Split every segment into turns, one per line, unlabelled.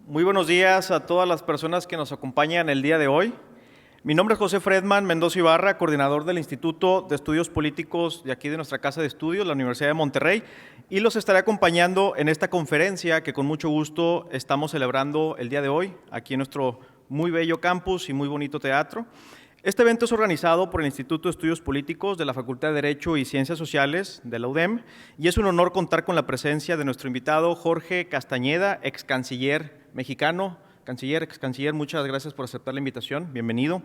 Muy buenos días a todas las personas que nos acompañan el día de hoy. Mi nombre es José Fredman Mendoza Ibarra, coordinador del Instituto de Estudios Políticos de aquí de nuestra Casa de Estudios, la Universidad de Monterrey, y los estaré acompañando en esta conferencia que con mucho gusto estamos celebrando el día de hoy, aquí en nuestro muy bello campus y muy bonito teatro. Este evento es organizado por el Instituto de Estudios Políticos de la Facultad de Derecho y Ciencias Sociales de la UDEM y es un honor contar con la presencia de nuestro invitado Jorge Castañeda, ex canciller mexicano. Ex canciller, muchas gracias por aceptar la invitación. Bienvenido.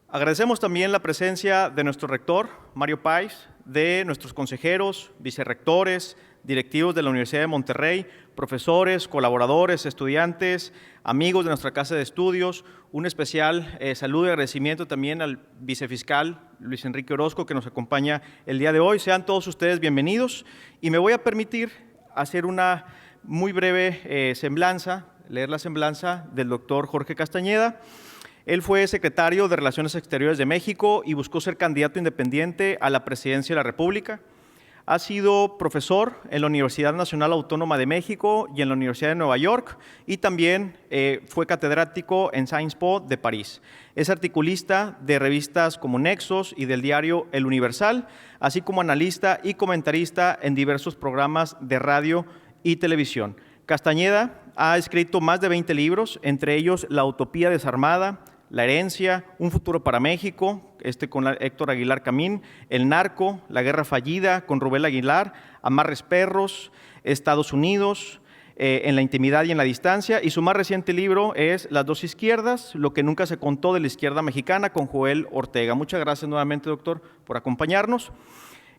Agradecemos también la presencia de nuestro rector, Mario Páez, de nuestros consejeros, vicerrectores, directivos de la Universidad de Monterrey, profesores, colaboradores, estudiantes, amigos de nuestra Casa de Estudios. Un especial saludo y agradecimiento también al vicefiscal Luis Enrique Orozco, que nos acompaña el día de hoy. Sean todos ustedes bienvenidos y me voy a permitir hacer una muy breve leer la semblanza del doctor Jorge Castañeda. Él fue secretario de Relaciones Exteriores de México y buscó ser candidato independiente a la presidencia de la República. Ha sido profesor en la Universidad Nacional Autónoma de México y en la Universidad de Nueva York y también fue catedrático en Sciences Po de París. Es articulista de revistas como Nexos y del diario El Universal, así como analista y comentarista en diversos programas de radio y televisión. Castañeda ha escrito más de 20 libros, entre ellos La Utopía Desarmada, La Herencia, Un Futuro para México, con Héctor Aguilar Camín, El Narco, La Guerra Fallida, con Rubén Aguilar, Amarres Perros, Estados Unidos, En la Intimidad y en la Distancia, y su más reciente libro es Las Dos Izquierdas, Lo que nunca se contó de la izquierda mexicana, con Joel Ortega. Muchas gracias nuevamente, doctor, por acompañarnos.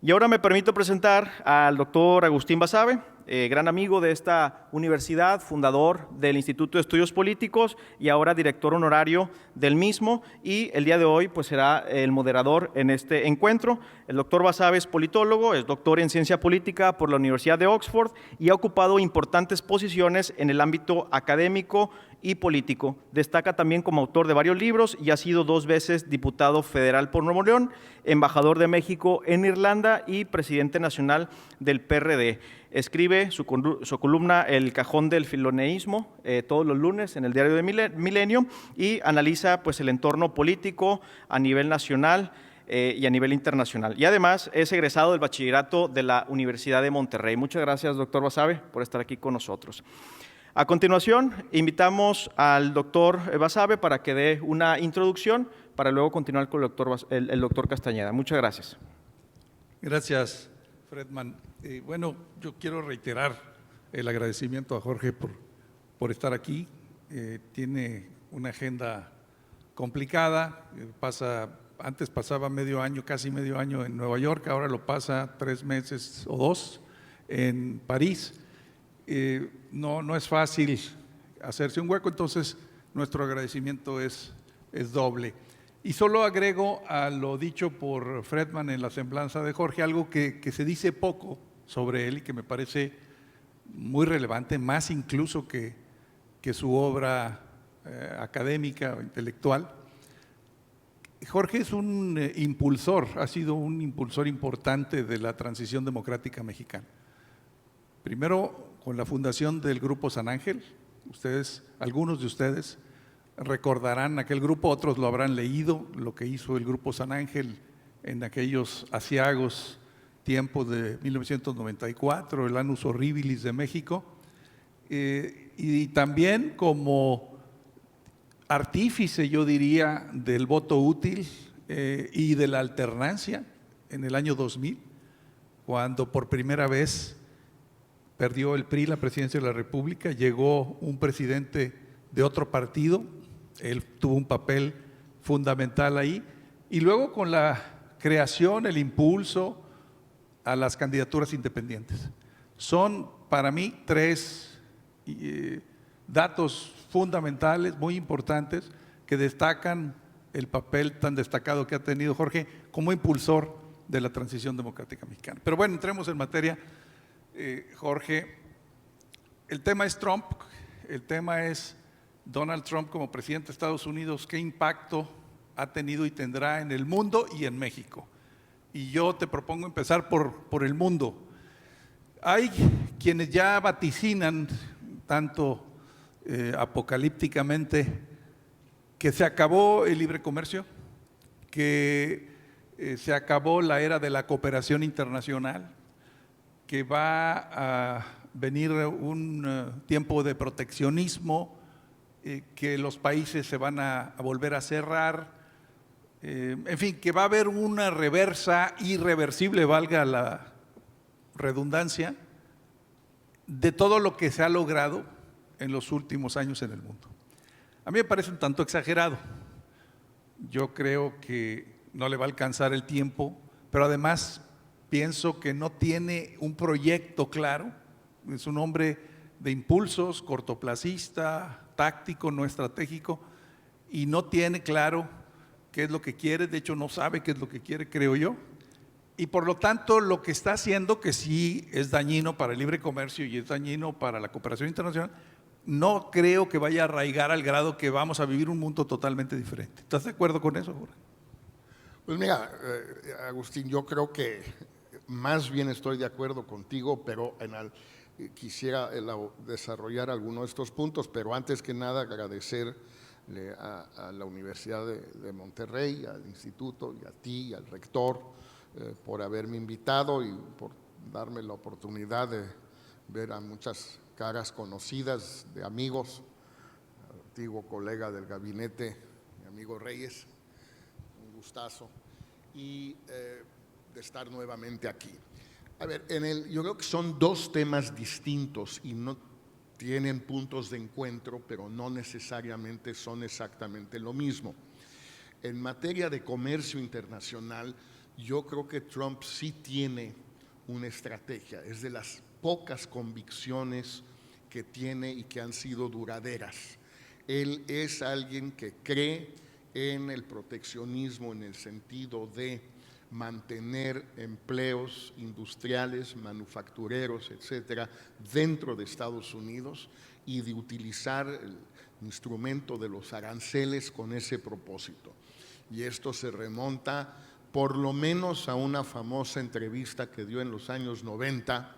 Y ahora me permito presentar al doctor Agustín Basabe, gran amigo de esta universidad, fundador del Instituto de Estudios Políticos y ahora director honorario del mismo, y el día de hoy pues será el moderador en este encuentro. El doctor Basabe es politólogo, es doctor en Ciencia Política por la Universidad de Oxford y ha ocupado importantes posiciones en el ámbito académico y político. Destaca también como autor de varios libros y ha sido 2 veces diputado federal por Nuevo León, embajador de México en Irlanda y presidente nacional del PRD. Escribe su columna El Cajón del Filoneísmo todos los lunes en el diario de Milenio y analiza pues, el entorno político a nivel nacional y a nivel internacional. Y además es egresado del bachillerato de la Universidad de Monterrey. Muchas gracias, doctor Basabe, por estar aquí con nosotros. A continuación, invitamos al doctor Basabe para que dé una introducción para luego continuar con el doctor Castañeda. Muchas gracias.
Gracias, Fredman. Bueno, yo quiero reiterar el agradecimiento a Jorge por estar aquí. Tiene una agenda complicada, antes pasaba medio año, casi medio año en Nueva York, ahora lo pasa 3 meses o 2 en París. No es fácil hacerse un hueco, entonces nuestro agradecimiento es doble. Y solo agrego a lo dicho por Fredman en la semblanza de Jorge algo que se dice poco sobre él y que me parece muy relevante, más incluso que su obra académica o intelectual. Jorge es un impulsor, ha sido un impulsor importante de la transición democrática mexicana. Primero, con la fundación del Grupo San Ángel, algunos de ustedes recordarán aquel grupo, otros lo habrán leído, lo que hizo el Grupo San Ángel en aquellos aciagos tiempos de 1994, el Annus Horribilis de México, y también como artífice, yo diría, del voto útil y de la alternancia en el año 2000, cuando por primera vez perdió el PRI la presidencia de la República, llegó un presidente de otro partido, él tuvo un papel fundamental ahí, y luego con la creación, el impulso a las candidaturas independientes. Son para mí 3 datos fundamentales, muy importantes, que destacan el papel tan destacado que ha tenido Jorge como impulsor de la transición democrática mexicana. Pero bueno, entremos en materia. Jorge, el tema es Trump, el tema es Donald Trump como presidente de Estados Unidos, ¿qué impacto ha tenido y tendrá en el mundo y en México? Y yo te propongo empezar por el mundo. Hay quienes ya vaticinan tanto apocalípticamente que se acabó el libre comercio, que se acabó la era de la cooperación internacional, que va a venir un tiempo de proteccionismo, que los países se van a volver a cerrar, en fin, que va a haber una reversa irreversible, valga la redundancia, de todo lo que se ha logrado en los últimos años en el mundo. A mí me parece un tanto exagerado. Yo creo que no le va a alcanzar el tiempo, pero además pienso que no tiene un proyecto claro. Es un hombre de impulsos, cortoplacista, táctico, no estratégico, y no tiene claro qué es lo que quiere. De hecho, no sabe qué es lo que quiere, creo yo. Y por lo tanto, lo que está haciendo, que sí es dañino para el libre comercio y es dañino para la cooperación internacional, no creo que vaya a arraigar al grado que vamos a vivir un mundo totalmente diferente. ¿Estás de acuerdo con eso, Jorge?
Pues mira, Agustín, yo creo que más bien estoy de acuerdo contigo, pero quisiera desarrollar algunos de estos puntos, pero antes que nada agradecerle a la Universidad de Monterrey, al instituto y a ti, al rector, por haberme invitado y por darme la oportunidad de ver a muchas caras conocidas de amigos, antiguo colega del gabinete, mi amigo Reyes, un gustazo, y de estar nuevamente aquí. A ver, yo creo que son dos temas distintos y no tienen puntos de encuentro, pero no necesariamente son exactamente lo mismo. En materia de comercio internacional, yo creo que Trump sí tiene una estrategia, es de las pocas convicciones que tiene y que han sido duraderas. Él es alguien que cree en el proteccionismo en el sentido de mantener empleos industriales, manufactureros, etcétera, dentro de Estados Unidos y de utilizar el instrumento de los aranceles con ese propósito. Y esto se remonta por lo menos a una famosa entrevista que dio en los años 90.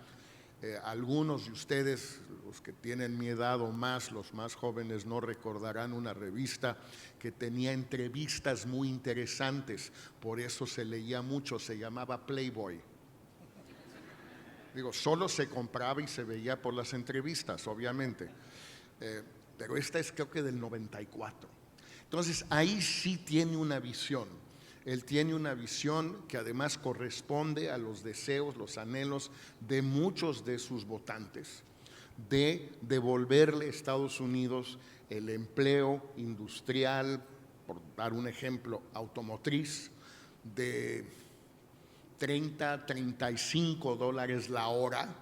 Algunos de ustedes, los que tienen mi edad o más, los más jóvenes, no recordarán una revista que tenía entrevistas muy interesantes, por eso se leía mucho, se llamaba Playboy. Digo, solo se compraba y se veía por las entrevistas, obviamente, pero esta es creo que del 94. Entonces ahí sí tiene una visión. Él tiene una visión que además corresponde a los deseos, los anhelos de muchos de sus votantes, de devolverle a Estados Unidos el empleo industrial, por dar un ejemplo, automotriz, de $30, $35 la hora,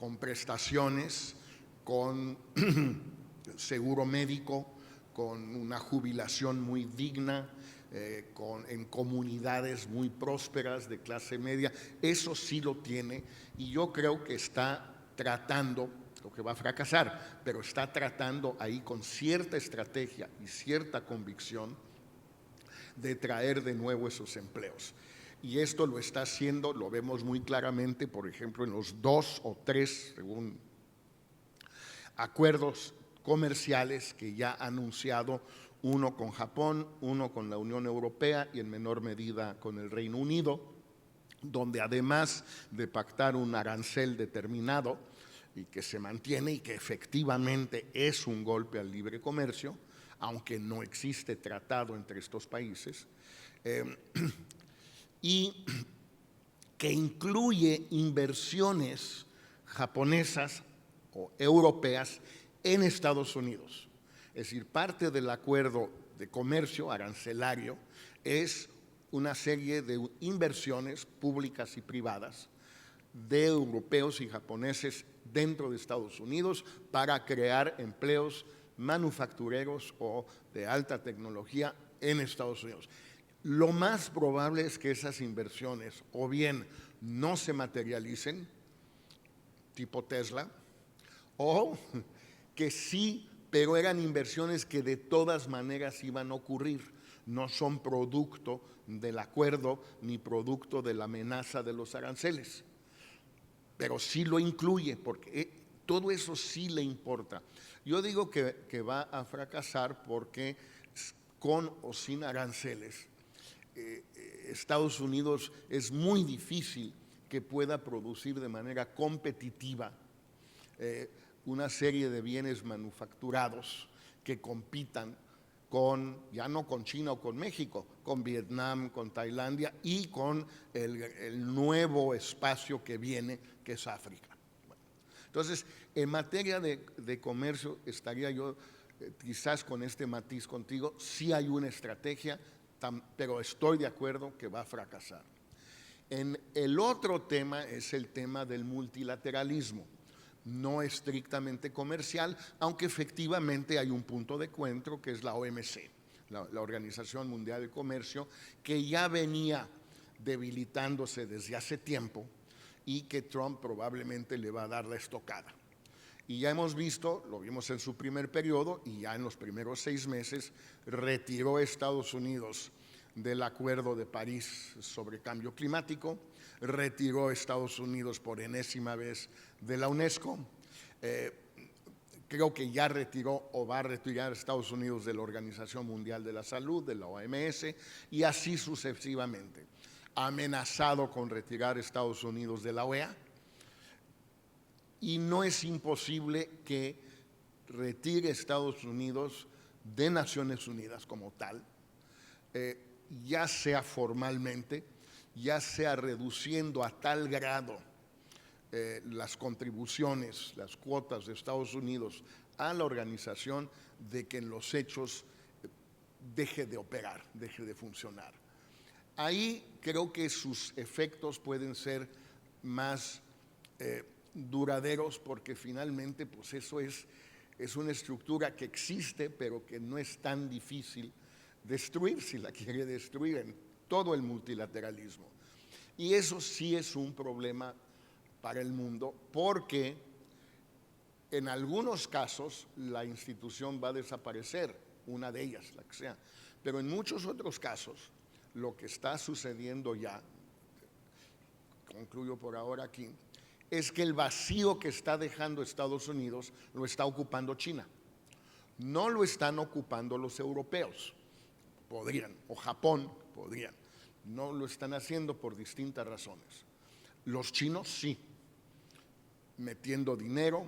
con prestaciones, con seguro médico, con una jubilación muy digna, en comunidades muy prósperas de clase media. Eso sí lo tiene y yo creo que está tratando, lo que va a fracasar, pero está tratando ahí con cierta estrategia y cierta convicción de traer de nuevo esos empleos. Y esto lo está haciendo, lo vemos muy claramente, por ejemplo, en los 2 o 3, según acuerdos comerciales que ya ha anunciado, uno con Japón, uno con la Unión Europea y en menor medida con el Reino Unido, donde además de pactar un arancel determinado y que se mantiene y que efectivamente es un golpe al libre comercio, aunque no existe tratado entre estos países, y que incluye inversiones japonesas o europeas en Estados Unidos. Es decir, parte del acuerdo de comercio arancelario es una serie de inversiones públicas y privadas de europeos y japoneses dentro de Estados Unidos para crear empleos manufactureros o de alta tecnología en Estados Unidos. Lo más probable es que esas inversiones o bien no se materialicen, tipo Tesla, o que sí, pero eran inversiones que de todas maneras iban a ocurrir, no son producto del acuerdo ni producto de la amenaza de los aranceles, pero sí lo incluye porque Todo eso sí le importa. Yo digo que va a fracasar porque con o sin aranceles, Estados Unidos es muy difícil que pueda producir de manera competitiva una serie de bienes manufacturados que compitan ya no con China o con México, con Vietnam, con Tailandia y con el nuevo espacio que viene, que es África. Bueno, entonces, en materia de comercio, estaría yo quizás con este matiz contigo, sí hay una estrategia, pero estoy de acuerdo que va a fracasar. El otro tema es el tema del multilateralismo, no estrictamente comercial, aunque efectivamente hay un punto de encuentro que es la OMC, la Organización Mundial del Comercio, que ya venía debilitándose desde hace tiempo y que Trump probablemente le va a dar la estocada. Y ya hemos visto, lo vimos en su primer periodo y ya en los primeros 6 meses, retiró a Estados Unidos del Acuerdo de París sobre cambio climático, retiró a Estados Unidos por enésima vez de la UNESCO, creo que ya retiró o va a retirar a Estados Unidos de la Organización Mundial de la Salud, de la OMS, y así sucesivamente. Ha amenazado con retirar a Estados Unidos de la OEA, y no es imposible que retire a Estados Unidos de Naciones Unidas como tal, ya sea formalmente, ya sea reduciendo a tal grado las contribuciones, las cuotas de Estados Unidos a la organización, de que en los hechos deje de operar, deje de funcionar. Ahí creo que sus efectos pueden ser más duraderos, porque finalmente pues eso es una estructura que existe, pero que no es tan difícil destruir si la quiere destruir en todo el multilateralismo. Y eso sí es un problema para el mundo, porque en algunos casos la institución va a desaparecer, una de ellas, la que sea, pero en muchos otros casos lo que está sucediendo ya, concluyo por ahora aquí, es que el vacío que está dejando Estados Unidos lo está ocupando China. No lo están ocupando los europeos, podrían, o Japón podrían. No lo están haciendo por distintas razones. Los chinos sí, metiendo dinero,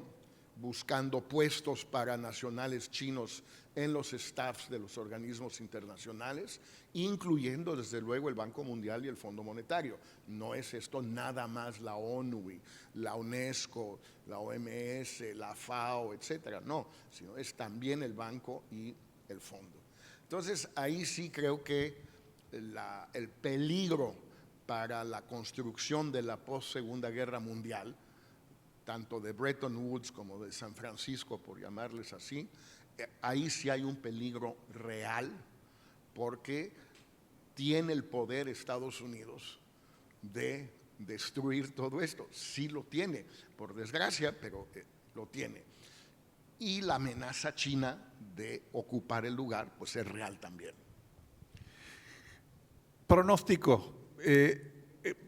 buscando puestos para nacionales chinos en los staffs de los organismos internacionales, incluyendo desde luego el Banco Mundial y el Fondo Monetario. No es esto nada más la ONU, la UNESCO, la OMS, la FAO, etcétera, no, sino es también el banco y el fondo. Entonces ahí sí creo que el peligro para la construcción de la post-Segunda Guerra Mundial, tanto de Bretton Woods como de San Francisco, por llamarles así, ahí sí hay un peligro real, porque tiene el poder Estados Unidos de destruir todo esto. Sí lo tiene, por desgracia, pero lo tiene. Y la amenaza china de ocupar el lugar, pues es real también.
Pronóstico.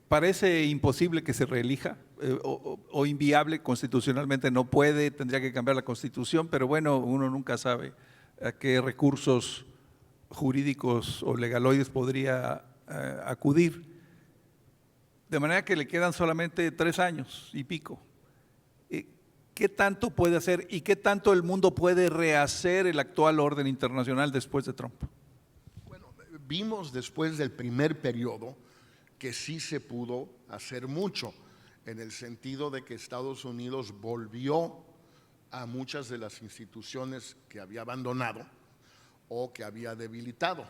Parece imposible que se reelija o inviable, constitucionalmente no puede, tendría que cambiar la Constitución, pero bueno, uno nunca sabe a qué recursos jurídicos o legaloides podría acudir. De manera que le quedan solamente 3 años y pico. ¿Qué tanto puede hacer y qué tanto el mundo puede rehacer el actual orden internacional después de Trump?
Bueno, vimos después del primer periodo que sí se pudo hacer mucho, en el sentido de que Estados Unidos volvió a muchas de las instituciones que había abandonado o que había debilitado.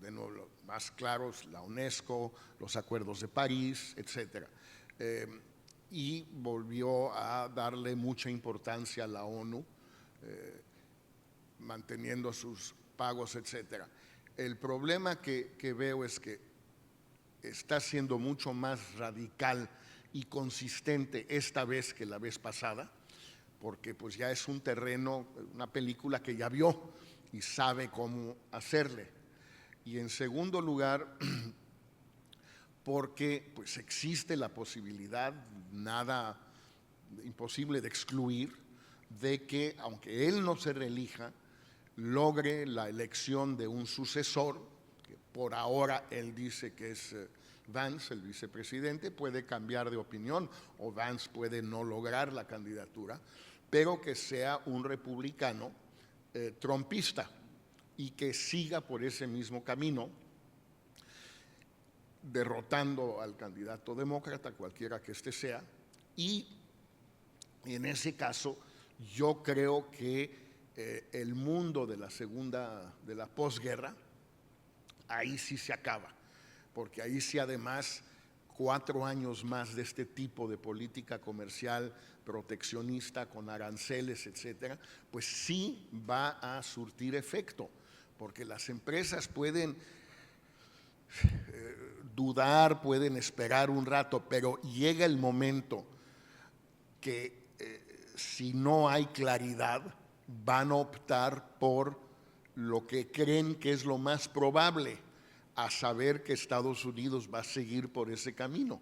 De nuevo, los más claros, la UNESCO, los acuerdos de París, etcétera. Y volvió a darle mucha importancia a la ONU, manteniendo sus pagos, etcétera. El problema que veo es que está siendo mucho más radical y consistente esta vez que la vez pasada, porque pues ya es un terreno, una película que ya vio y sabe cómo hacerle. Y en segundo lugar, porque pues existe la posibilidad, nada imposible de excluir de que, aunque él no se reelija, logre la elección de un sucesor, que por ahora él dice que es Vance, el vicepresidente. Puede cambiar de opinión o Vance puede no lograr la candidatura, pero que sea un republicano trumpista y que siga por ese mismo camino, derrotando al candidato demócrata, cualquiera que éste sea. Y en ese caso yo creo que el mundo de la posguerra, ahí sí se acaba, porque ahí sí además 4 años más de este tipo de política comercial proteccionista con aranceles, etcétera, pues sí va a surtir efecto, porque las empresas pueden dudar, pueden esperar un rato, pero llega el momento que si no hay claridad, van a optar por lo que creen que es lo más probable, a saber que Estados Unidos va a seguir por ese camino.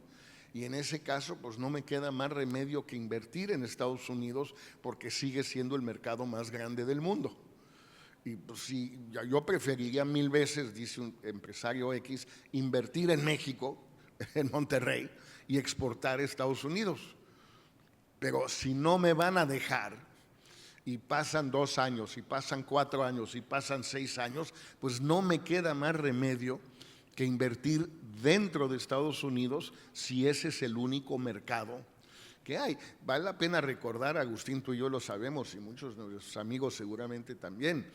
Y en ese caso, pues no me queda más remedio que invertir en Estados Unidos, porque sigue siendo el mercado más grande del mundo. Y pues sí, yo preferiría 1000 veces, dice un empresario X, invertir en México, en Monterrey, y exportar a Estados Unidos. Pero si no me van a dejar, y pasan 2 años, y pasan 4 años, y pasan 6 años, pues no me queda más remedio que invertir dentro de Estados Unidos, si ese es el único mercado que hay. Vale la pena recordar, Agustín, tú y yo lo sabemos, y muchos de nuestros amigos seguramente también.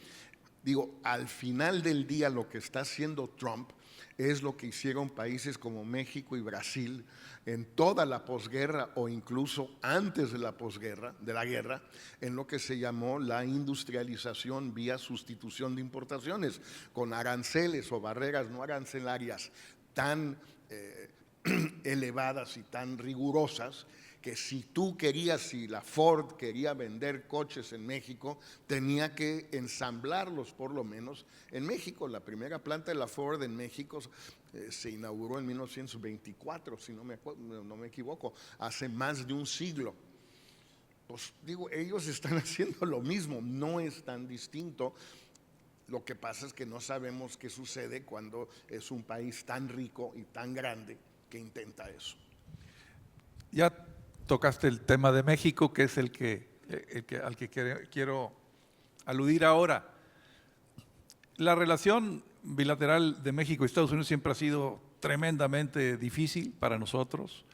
Digo, al final del día lo que está haciendo Trump es lo que hicieron países como México y Brasil en toda la posguerra, o incluso antes de la posguerra, de la guerra, en lo que se llamó la industrialización vía sustitución de importaciones, con aranceles o barreras no arancelarias tan elevadas y tan rigurosas, que si tú querías, si la Ford quería vender coches en México, tenía que ensamblarlos por lo menos en México. La primera planta de la Ford en México se inauguró en 1924, si no me equivoco, hace más de un siglo. Pues digo, ellos están haciendo lo mismo, no es tan distinto. Lo que pasa es que no sabemos qué sucede cuando es un país tan rico y tan grande que intenta eso.
Ya tocaste el tema de México, que es al que quiero aludir ahora. La relación bilateral de México y Estados Unidos siempre ha sido tremendamente difícil para nosotros.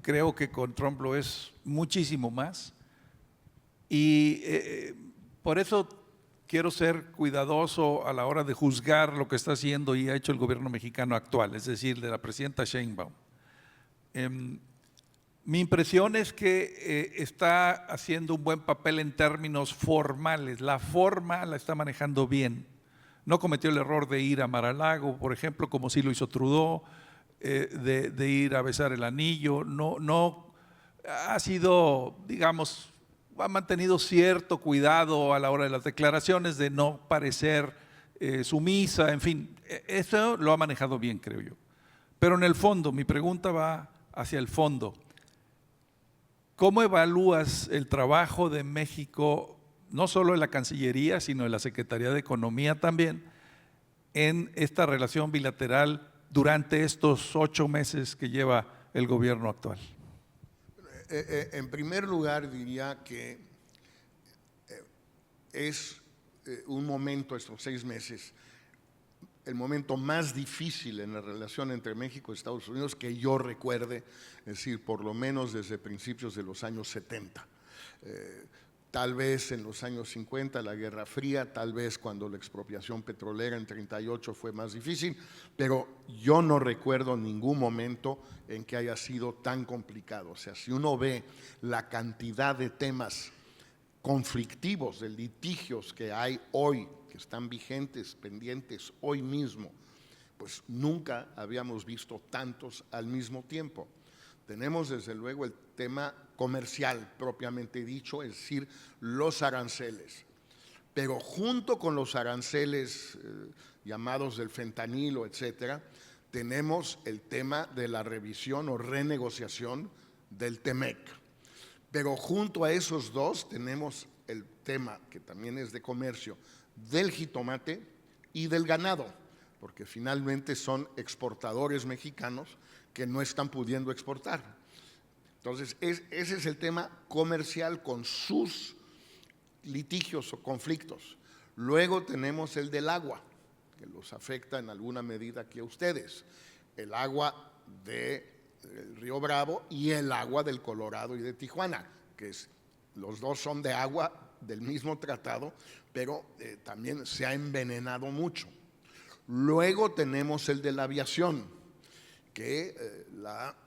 Creo que con Trump lo es muchísimo más. Y por eso quiero ser cuidadoso a la hora de juzgar lo que está haciendo y ha hecho el gobierno mexicano actual, es decir, de la presidenta Sheinbaum. Mi impresión es que está haciendo un buen papel en términos formales. La forma la está manejando bien. No cometió el error de ir a Mar-a-Lago, por ejemplo, como sí lo hizo Trudeau, de ir a besar el anillo. No ha sido, digamos, ha mantenido cierto cuidado a la hora de las declaraciones, de no parecer sumisa, en fin. Eso lo ha manejado bien, creo yo. Pero en el fondo, mi pregunta va hacia el fondo. ¿Cómo evalúas el trabajo de México, no solo en la Cancillería, sino en la Secretaría de Economía también, en esta relación bilateral durante estos 8 meses que lleva el gobierno actual?
En primer lugar, diría que es un momento, estos 6 meses, el momento más difícil en la relación entre México y Estados Unidos que yo recuerde, es decir, por lo menos desde principios de los años 70. Tal vez en los años 50, la Guerra Fría, tal vez cuando la expropiación petrolera en 38 fue más difícil, pero yo no recuerdo ningún momento en que haya sido tan complicado. O sea, si uno ve la cantidad de temas conflictivos, de litigios que hay hoy, que están vigentes, pendientes hoy mismo, pues nunca habíamos visto tantos al mismo tiempo. Tenemos desde luego el tema comercial propiamente dicho, es decir, los aranceles. Pero junto con los aranceles llamados del fentanilo, etcétera, tenemos el tema de la revisión o renegociación del TEMEC. Pero junto a esos dos tenemos el tema, que también es de comercio, del jitomate y del ganado, porque finalmente son exportadores mexicanos que no están pudiendo exportar. Entonces, ese es el tema comercial con sus litigios o conflictos. Luego tenemos el del agua, que los afecta en alguna medida aquí a ustedes. El agua del Río Bravo y el agua del Colorado y de Tijuana, que los dos son de agua del mismo tratado, pero también se ha envenenado mucho. Luego tenemos el de la aviación, que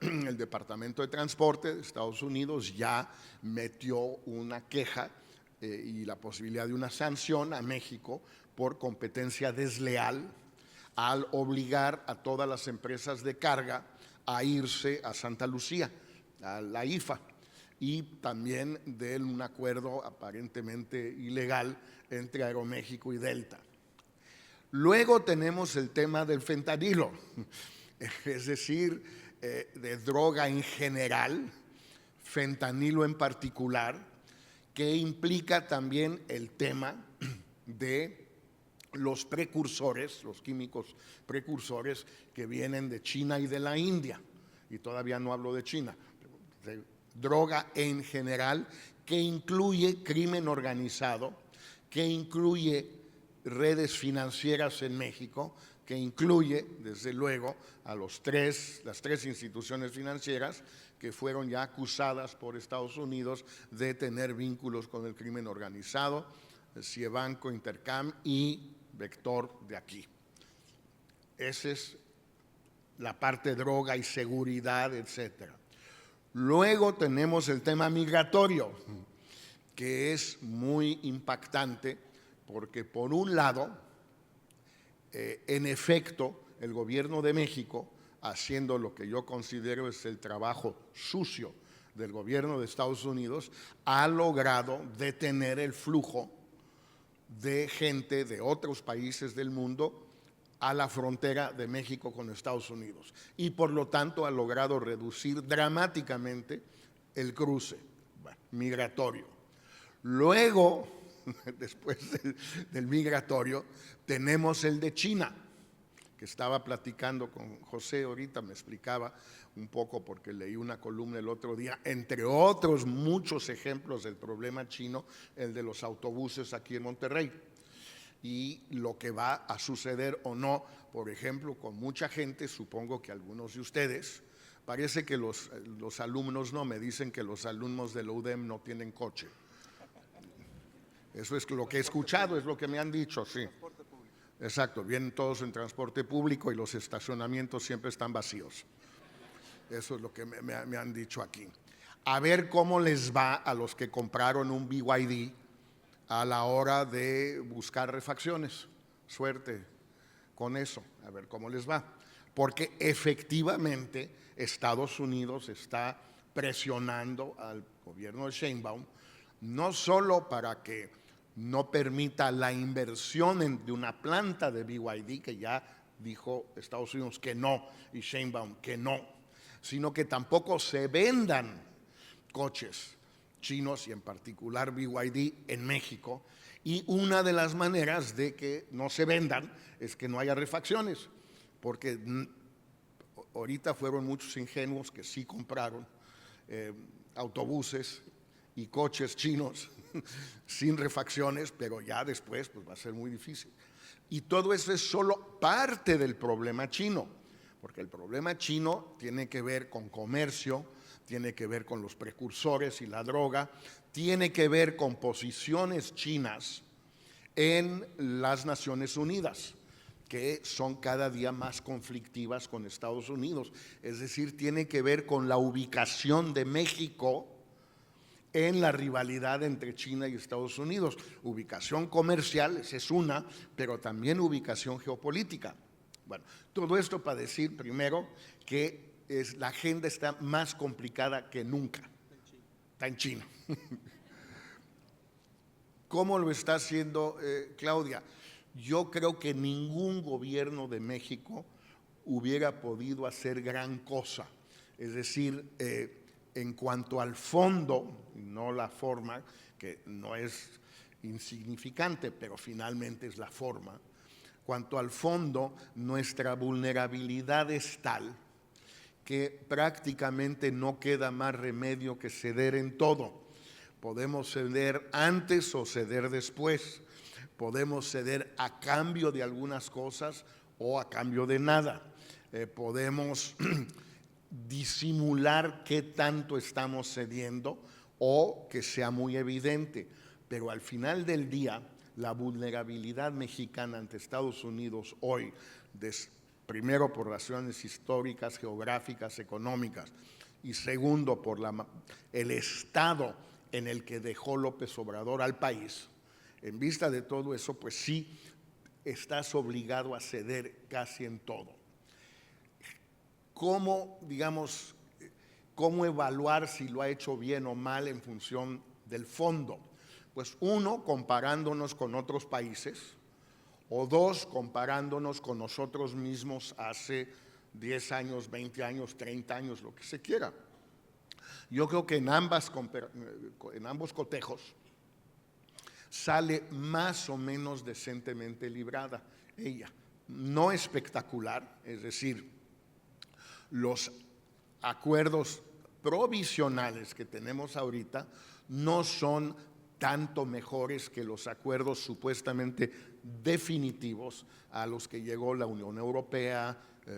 el Departamento de Transporte de Estados Unidos ya metió una queja y la posibilidad de una sanción a México por competencia desleal al obligar a todas las empresas de carga a irse a Santa Lucía, a la IFA, y también de un acuerdo aparentemente ilegal entre Aeroméxico y Delta. Luego tenemos el tema del fentanilo, es decir, de droga en general, fentanilo en particular, que implica también el tema de los precursores, los químicos precursores que vienen de China y de la India, y todavía no hablo de China, de droga en general, que incluye crimen organizado, que incluye redes financieras en México, que incluye, desde luego, a las tres instituciones financieras que fueron ya acusadas por Estados Unidos de tener vínculos con el crimen organizado, Ciebanco, Intercam y Vector de aquí. Esa es la parte droga y seguridad, etcétera. Luego tenemos el tema migratorio, que es muy impactante porque, por un lado, en efecto, el gobierno de México, haciendo lo que yo considero es el trabajo sucio del gobierno de Estados Unidos, ha logrado detener el flujo de gente de otros países del mundo a la frontera de México con Estados Unidos, y por lo tanto ha logrado reducir dramáticamente el cruce migratorio. Luego, después del migratorio, tenemos el de China, que estaba platicando con José ahorita, me explicaba un poco porque leí una columna el otro día, entre otros muchos ejemplos del problema chino, el de los autobuses aquí en Monterrey. Y lo que va a suceder o no, por ejemplo, con mucha gente, supongo que algunos de ustedes, parece que los alumnos no, me dicen que los alumnos de la UDEM no tienen coche. Eso es lo que he escuchado, es lo que me han dicho, sí. Exacto, vienen todos en transporte público y los estacionamientos siempre están vacíos. Eso es lo que me han dicho aquí. A ver cómo les va a los que compraron un BYD a la hora de buscar refacciones. Suerte con eso, a ver cómo les va. Porque efectivamente Estados Unidos está presionando al gobierno de Sheinbaum, no solo para que no permita la inversión de una planta de BYD, que ya dijo Estados Unidos que no, y Sheinbaum que no, sino que tampoco se vendan coches chinos y en particular BYD en México, y una de las maneras de que no se vendan es que no haya refacciones, porque ahorita fueron muchos ingenuos que sí compraron autobuses y coches chinos sin refacciones, pero ya después pues va a ser muy difícil. Y todo eso es solo parte del problema chino, porque el problema chino tiene que ver con comercio, tiene que ver con los precursores y la droga, tiene que ver con posiciones chinas en las Naciones Unidas, que son cada día más conflictivas con Estados Unidos. Es decir, tiene que ver con la ubicación de México en la rivalidad entre China y Estados Unidos. Ubicación comercial, esa es una, pero también ubicación geopolítica. Bueno, todo esto para decir primero que la agenda está más complicada que nunca. Está en China. ¿Cómo lo está haciendo Claudia? Yo creo que ningún gobierno de México hubiera podido hacer gran cosa. Es decir, En cuanto al fondo, no la forma, que no es insignificante, pero finalmente es la forma. Cuanto al fondo, nuestra vulnerabilidad es tal que prácticamente no queda más remedio que ceder en todo. Podemos ceder antes o ceder después. Podemos ceder a cambio de algunas cosas o a cambio de nada. Podemos disimular qué tanto estamos cediendo o que sea muy evidente. Pero al final del día, la vulnerabilidad mexicana ante Estados Unidos hoy, primero por razones históricas, geográficas, económicas, y segundo por el estado en el que dejó López Obrador al país, en vista de todo eso, pues sí, estás obligado a ceder casi en todo. ¿Cómo, digamos, cómo evaluar si lo ha hecho bien o mal en función del fondo? Pues uno, comparándonos con otros países, o dos, comparándonos con nosotros mismos hace 10 años, 20 años, 30 años, lo que se quiera. Yo creo que en ambos cotejos sale más o menos decentemente librada ella. No espectacular, es decir, los acuerdos provisionales que tenemos ahorita no son tanto mejores que los acuerdos supuestamente definitivos a los que llegó la Unión Europea,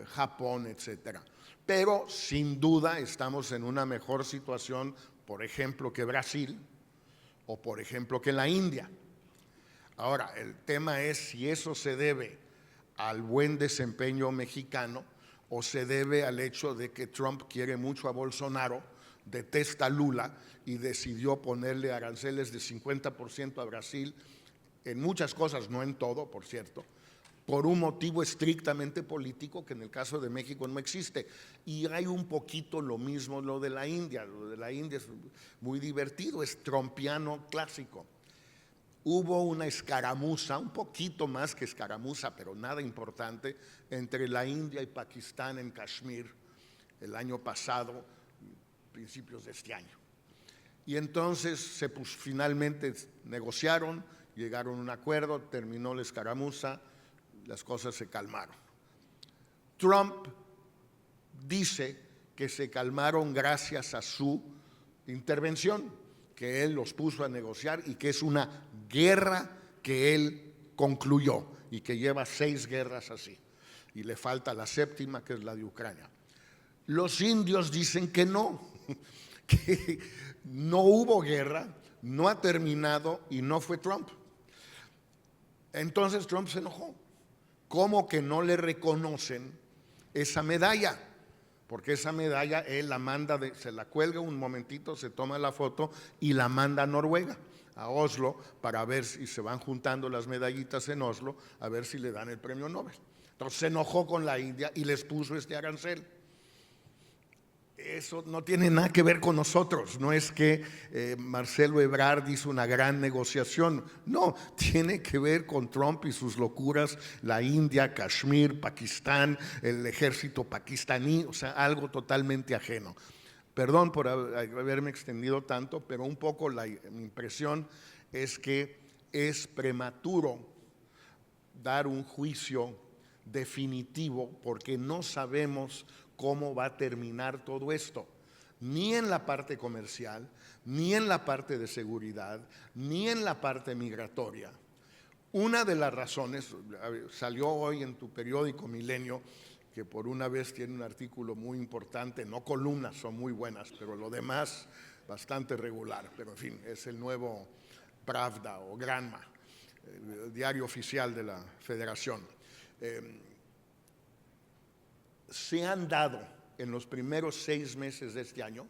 Japón, etcétera. Pero sin duda estamos en una mejor situación, por ejemplo, que Brasil o por ejemplo que la India. Ahora, el tema es si eso se debe al buen desempeño mexicano o se debe al hecho de que Trump quiere mucho a Bolsonaro, detesta a Lula y decidió ponerle aranceles de 50% a Brasil en muchas cosas, no en todo, por cierto, por un motivo estrictamente político que en el caso de México no existe. Y hay un poquito lo mismo lo de la India. Lo de la India es muy divertido, es trumpiano clásico. Hubo una escaramuza, un poquito más que escaramuza, pero nada importante, entre la India y Pakistán en Kashmir el año pasado, principios de este año. Y entonces finalmente negociaron, llegaron a un acuerdo, terminó la escaramuza, las cosas se calmaron. Trump dice que se calmaron gracias a su intervención, que él los puso a negociar y que es una guerra que él concluyó y que lleva 6 guerras así. Y le falta la 7ª, que es la de Ucrania. Los indios dicen que no, que no hubo guerra, no ha terminado y no fue Trump. Entonces Trump se enojó. ¿Cómo que no le reconocen esa medalla? Porque esa medalla él la manda, se la cuelga un momentito, se toma la foto y la manda a Noruega, a Oslo, para ver si se van juntando las medallitas en Oslo, a ver si le dan el premio Nobel. Entonces se enojó con la India y les puso este arancel. Eso no tiene nada que ver con nosotros, no es que Marcelo Ebrard hizo una gran negociación, no, tiene que ver con Trump y sus locuras, la India, Kashmir, Pakistán, el ejército pakistaní, o sea, algo totalmente ajeno. Perdón por haberme extendido tanto, pero un poco mi impresión es que es prematuro dar un juicio definitivo porque no sabemos cómo va a terminar todo esto, ni en la parte comercial, ni en la parte de seguridad, ni en la parte migratoria. Una de las razones, salió hoy en tu periódico Milenio, que por una vez tiene un artículo muy importante, no columnas, son muy buenas, pero lo demás bastante regular, pero en fin, es el nuevo Pravda o Granma, el diario oficial de la Federación. Se han dado en los primeros 6 meses de este año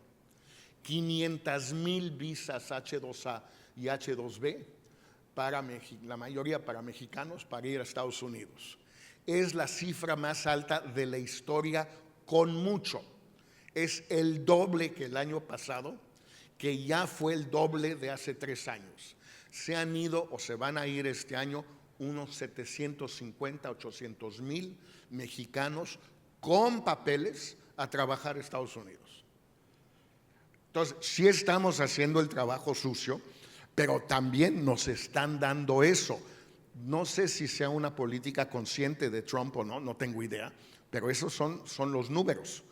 500,000 visas H2A y H2B, la mayoría para mexicanos, para ir a Estados Unidos. Es la cifra más alta de la historia con mucho. Es el doble que el año pasado, que ya fue el doble de hace 3 años. Se han ido o se van a ir este año unos 750, 800,000 mexicanos con papeles a trabajar en Estados Unidos. Entonces, sí estamos haciendo el trabajo sucio, pero también nos están dando eso. No sé si sea una política consciente de Trump o no, no tengo idea, pero esos son los números.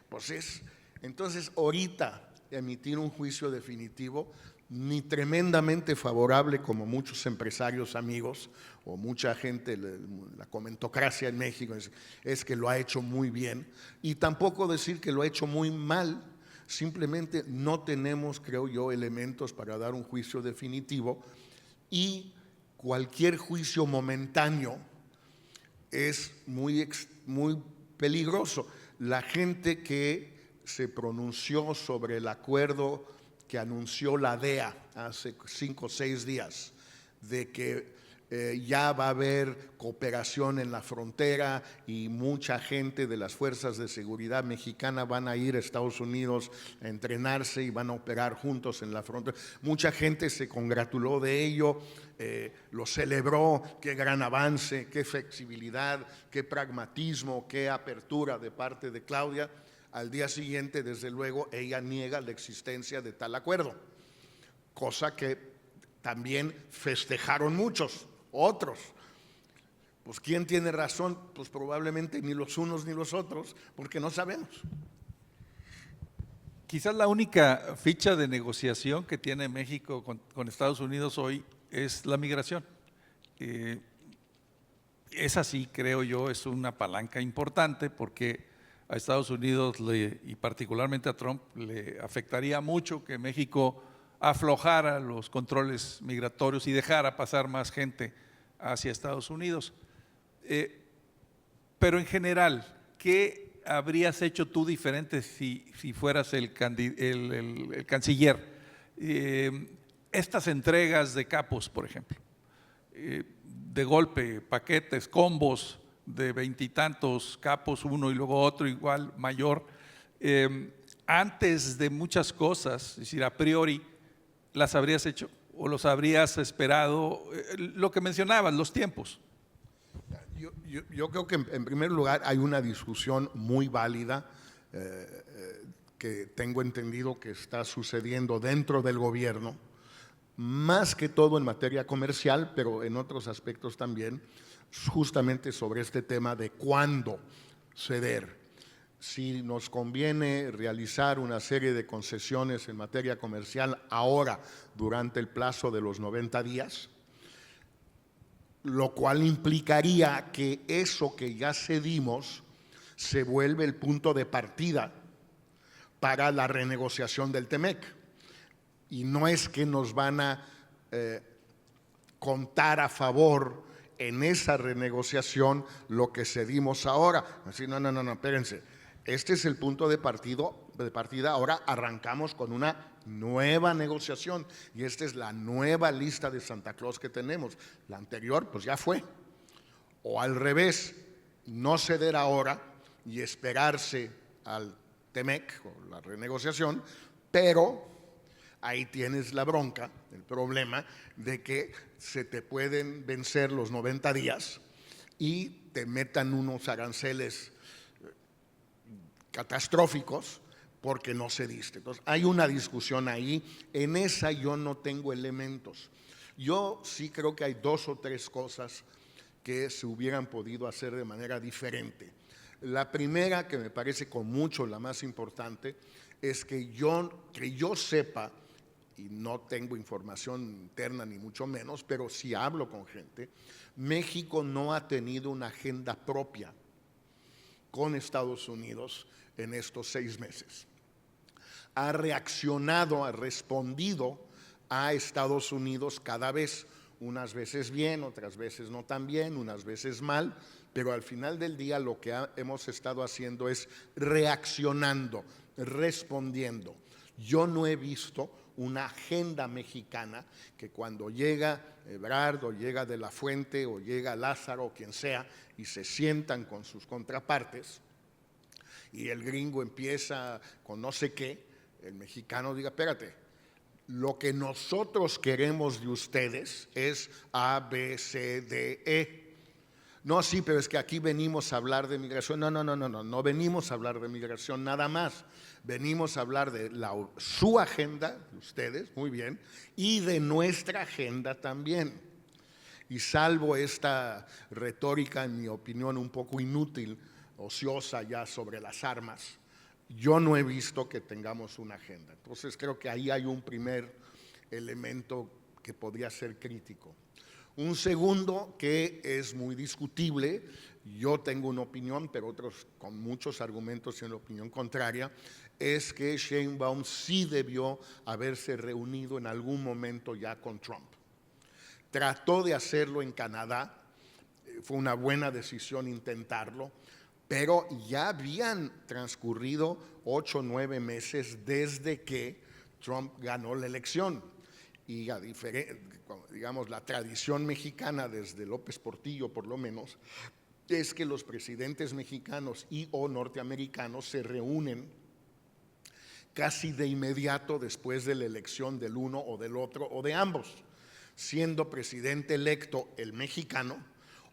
Pues entonces, ahorita emitir un juicio definitivo, ni tremendamente favorable como muchos empresarios amigos o mucha gente, la comentocracia en México, es que lo ha hecho muy bien, y tampoco decir que lo ha hecho muy mal. Simplemente no tenemos, creo yo, elementos para dar un juicio definitivo, y cualquier juicio momentáneo es muy peligroso. La gente que se pronunció sobre el acuerdo que anunció la DEA hace 5 o 6 días, de que ya va a haber cooperación en la frontera y mucha gente de las fuerzas de seguridad mexicana van a ir a Estados Unidos a entrenarse y van a operar juntos en la frontera. Mucha gente se congratuló de ello, lo celebró, qué gran avance, qué flexibilidad, qué pragmatismo, qué apertura de parte de Claudia. Al día siguiente, desde luego, ella niega la existencia de tal acuerdo, cosa que también festejaron muchos otros. Pues ¿quién tiene razón? Pues probablemente ni los unos ni los otros, porque no sabemos.
Quizás la única ficha de negociación que tiene México con Estados Unidos hoy es la migración. Es así, creo yo, es una palanca importante, porque a Estados Unidos y particularmente a Trump le afectaría mucho que México aflojara los controles migratorios y dejara pasar más gente hacia Estados Unidos. Pero en general, ¿qué habrías hecho tú diferente si fueras el canciller? Estas entregas de capos, por ejemplo, de golpe, paquetes, combos de 20 y tantos capos, uno y luego otro igual, mayor, antes de muchas cosas, es decir, a priori, ¿las habrías hecho o los habrías esperado? Lo que mencionabas, los tiempos.
Yo creo que en primer lugar hay una discusión muy válida que tengo entendido que está sucediendo dentro del gobierno, más que todo en materia comercial, pero en otros aspectos también, justamente sobre este tema de cuándo ceder. Si nos conviene realizar una serie de concesiones en materia comercial ahora, durante el plazo de los 90 días, lo cual implicaría que eso que ya cedimos se vuelve el punto de partida para la renegociación del TEMEC. Y no es que nos van a contar a favor en esa renegociación lo que cedimos ahora. Así, no, espérense. Este es el punto de partida. Ahora arrancamos con una nueva negociación, y esta es la nueva lista de Santa Claus que tenemos. La anterior pues ya fue. O al revés, no ceder ahora y esperarse al TEMEC o la renegociación, pero ahí tienes la bronca, el problema de que se te pueden vencer los 90 días y te metan unos aranceles catastróficos porque no cediste. Entonces, hay una discusión ahí. En esa yo no tengo elementos. Yo sí creo que hay 2 o 3 cosas que se hubieran podido hacer de manera diferente. La primera, que me parece con mucho la más importante, es que yo sepa, y no tengo información interna ni mucho menos, pero sí hablo con gente, México no ha tenido una agenda propia con Estados Unidos en estos 6 meses. Ha reaccionado, ha respondido a Estados Unidos cada vez, unas veces bien, otras veces no tan bien, unas veces mal, pero al final del día lo que hemos estado haciendo es reaccionando, respondiendo. Yo no he visto una agenda mexicana que cuando llega Ebrard o llega De la Fuente o llega Lázaro o quien sea y se sientan con sus contrapartes y el gringo empieza con no sé qué, el mexicano diga, espérate, lo que nosotros queremos de ustedes es A, B, C, D, E. No, sí, pero es que aquí venimos a hablar de migración. No venimos a hablar de migración nada más. Venimos a hablar de su agenda, ustedes, muy bien, y de nuestra agenda también. Y salvo esta retórica, en mi opinión, un poco inútil, ociosa ya sobre las armas, yo no he visto que tengamos una agenda. Entonces creo que ahí hay un primer elemento que podría ser crítico. Un segundo que es muy discutible, yo tengo una opinión, pero otros con muchos argumentos y una opinión contraria, es que Sheinbaum sí debió haberse reunido en algún momento ya con Trump. Trató de hacerlo en Canadá, fue una buena decisión intentarlo, pero ya habían transcurrido 8 o 9 meses desde que Trump ganó la elección. Y digamos, la tradición mexicana desde López Portillo, por lo menos, es que los presidentes mexicanos y o norteamericanos se reúnen casi de inmediato después de la elección del uno o del otro o de ambos, siendo presidente electo el mexicano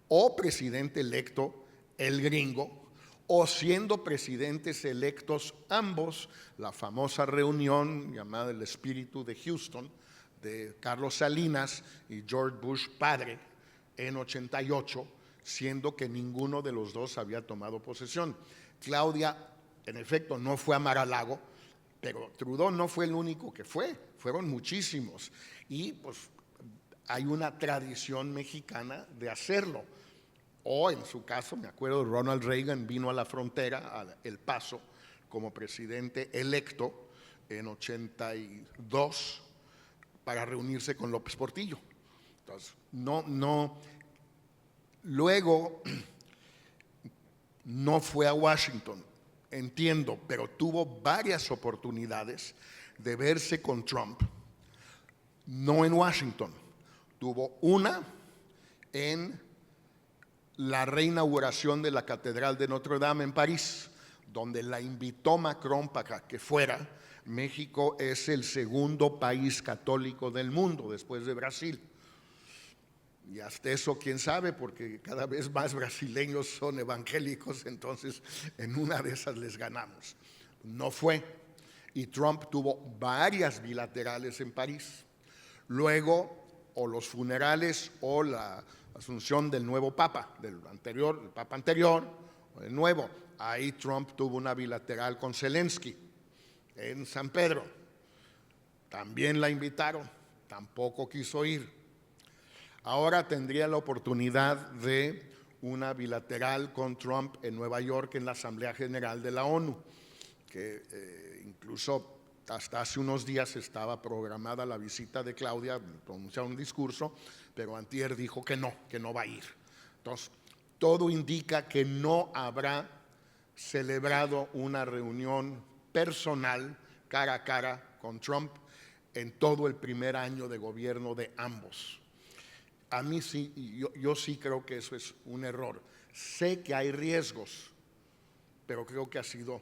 o presidente electo el gringo, o siendo presidentes electos ambos, la famosa reunión llamada el Espíritu de Houston de Carlos Salinas y George Bush padre en 88, siendo que ninguno de los dos había tomado posesión. Claudia, en efecto, no fue a Mar-a-Lago, pero Trudeau no fue el único que fueron muchísimos. Y pues hay una tradición mexicana de hacerlo. O en su caso, me acuerdo, Ronald Reagan vino a la frontera, a El Paso, como presidente electo en 82 para reunirse con López Portillo. Entonces, luego no fue a Washington, entiendo, pero tuvo varias oportunidades de verse con Trump, no en Washington. Tuvo una en la reinauguración de la Catedral de Notre Dame en París, donde la invitó Macron para que fuera. México es el segundo país católico del mundo después de Brasil. Y hasta eso, quién sabe, porque cada vez más brasileños son evangélicos, entonces en una de esas les ganamos. No fue. Y Trump tuvo varias bilaterales en París. Luego, o los funerales o la asunción del nuevo papa, del papa anterior, o el nuevo. Ahí Trump tuvo una bilateral con Zelensky en San Pedro. También la invitaron, tampoco quiso ir. Ahora tendría la oportunidad de una bilateral con Trump en Nueva York en la Asamblea General de la ONU, que incluso hasta hace unos días estaba programada la visita de Claudia, pronunciar un discurso, pero antier dijo que no va a ir. Entonces, todo indica que no habrá celebrado una reunión personal, cara a cara, con Trump en todo el primer año de gobierno de ambos. A mí sí, yo sí creo que eso es un error. Sé que hay riesgos, pero creo que ha sido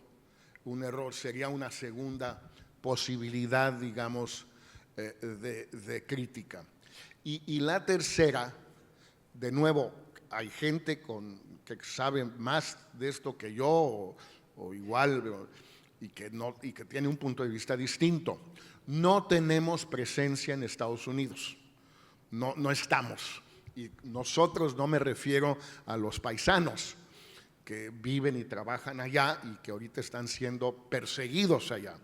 un error. Sería una segunda posibilidad, digamos, de crítica. Y la tercera, de nuevo, hay gente que sabe más de esto que yo, o igual, y que tiene un punto de vista distinto. No tenemos presencia en Estados Unidos. No estamos. Y nosotros no me refiero a los paisanos que viven y trabajan allá y que ahorita están siendo perseguidos allá.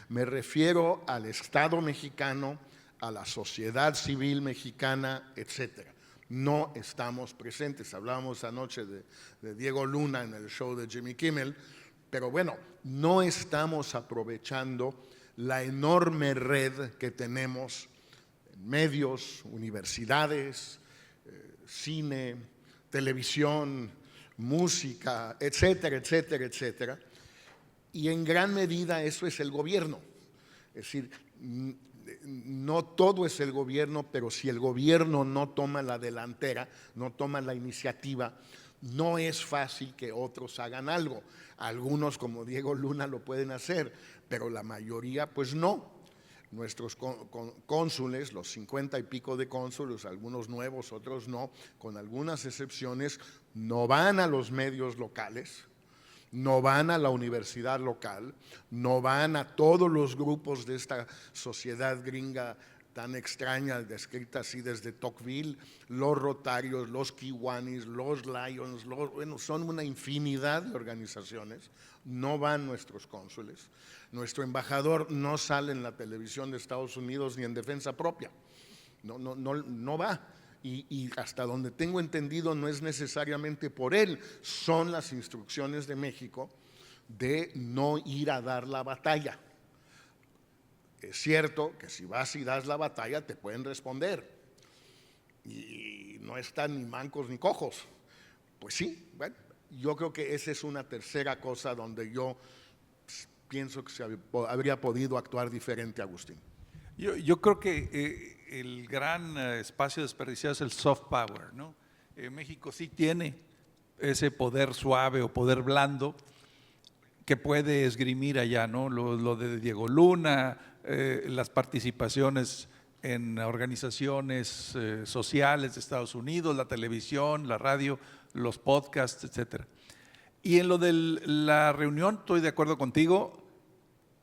Me refiero al Estado mexicano, a la sociedad civil mexicana, etcétera. No estamos presentes. Hablábamos anoche de Diego Luna en el show de Jimmy Kimmel, pero bueno, no estamos aprovechando la enorme red que tenemos en medios, universidades, cine, televisión, música, etcétera, etcétera, etcétera. Y en gran medida eso es el gobierno. Es decir, no todo es el gobierno, pero si el gobierno no toma la delantera, no toma la iniciativa, no es fácil que otros hagan algo. Algunos, como Diego Luna, lo pueden hacer, pero la mayoría, pues no. Nuestros cónsules, los 50 y pico de cónsules, algunos nuevos, otros no, con algunas excepciones, no van a los medios locales, no van a la universidad local, no van a todos los grupos de esta sociedad gringa tan extraña, descrita así desde Tocqueville, los Rotarios, los Kiwanis, los Lions, bueno, son una infinidad de organizaciones, no van nuestros cónsules. Nuestro embajador no sale en la televisión de Estados Unidos ni en defensa propia, no va. Y hasta donde tengo entendido no es necesariamente por él, son las instrucciones de México de no ir a dar la batalla. Es cierto que si vas y das la batalla te pueden responder y no están ni mancos ni cojos. Pues sí, bueno, yo creo que esa es una tercera cosa donde yo pienso que se habría podido actuar diferente, Agustín.
Yo creo que el gran espacio desperdiciado es el soft power, ¿no? México sí tiene ese poder suave o poder blando que puede esgrimir allá, ¿no? Lo de Diego Luna, las participaciones en organizaciones sociales de Estados Unidos, la televisión, la radio, los podcasts, etcétera. Y en lo de la reunión, estoy de acuerdo contigo,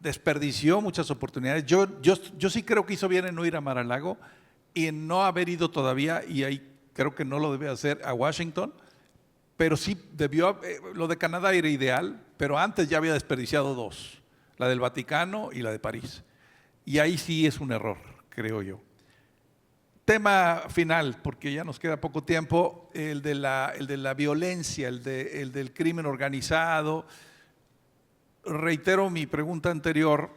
desperdició muchas oportunidades. Yo sí creo que hizo bien en no ir a Mar-a-Lago y en no haber ido todavía, y ahí creo que no lo debe hacer, a Washington, pero sí debió, lo de Canadá era ideal, pero antes ya había desperdiciado dos, la del Vaticano y la de París. Y ahí sí es un error, creo yo. Tema final, porque ya nos queda poco tiempo, el de la violencia, el del crimen organizado. Reitero mi pregunta anterior,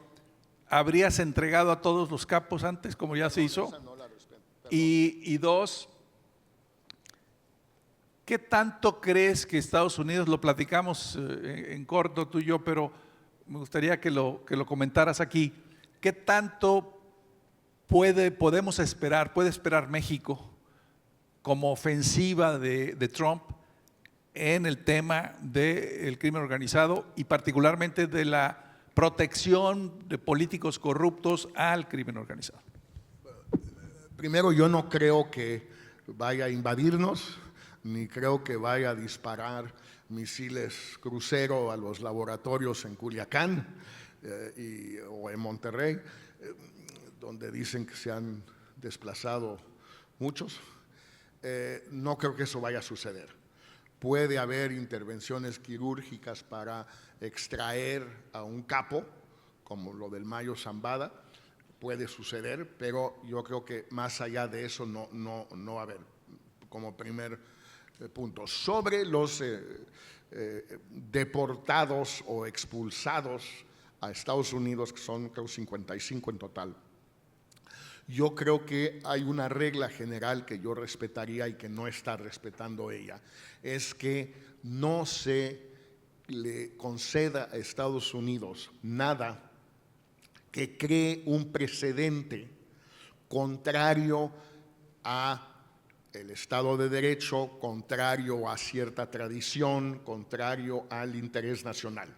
¿habrías entregado a todos los capos antes, como ya se hizo? Y dos, ¿qué tanto crees que Estados Unidos, lo platicamos en corto tú y yo, pero me gustaría que lo comentaras aquí, ¿qué tanto podemos esperar, puede esperar México como ofensiva de Trump en el tema del crimen organizado y particularmente de la protección de políticos corruptos al crimen organizado?
Primero, yo no creo que vaya a invadirnos, ni creo que vaya a disparar misiles crucero a los laboratorios en Culiacán o en Monterrey, donde dicen que se han desplazado muchos. No creo que eso vaya a suceder. Puede haber intervenciones quirúrgicas para extraer a un capo, como lo del Mayo Zambada, puede suceder, pero yo creo que más allá de eso no va a haber, como primer punto. Sobre los deportados o expulsados a Estados Unidos, que son creo 55 en total, yo creo que hay una regla general que yo respetaría y que no está respetando ella, es que no se le conceda a Estados Unidos nada que cree un precedente contrario a el Estado de Derecho, contrario a cierta tradición, contrario al interés nacional.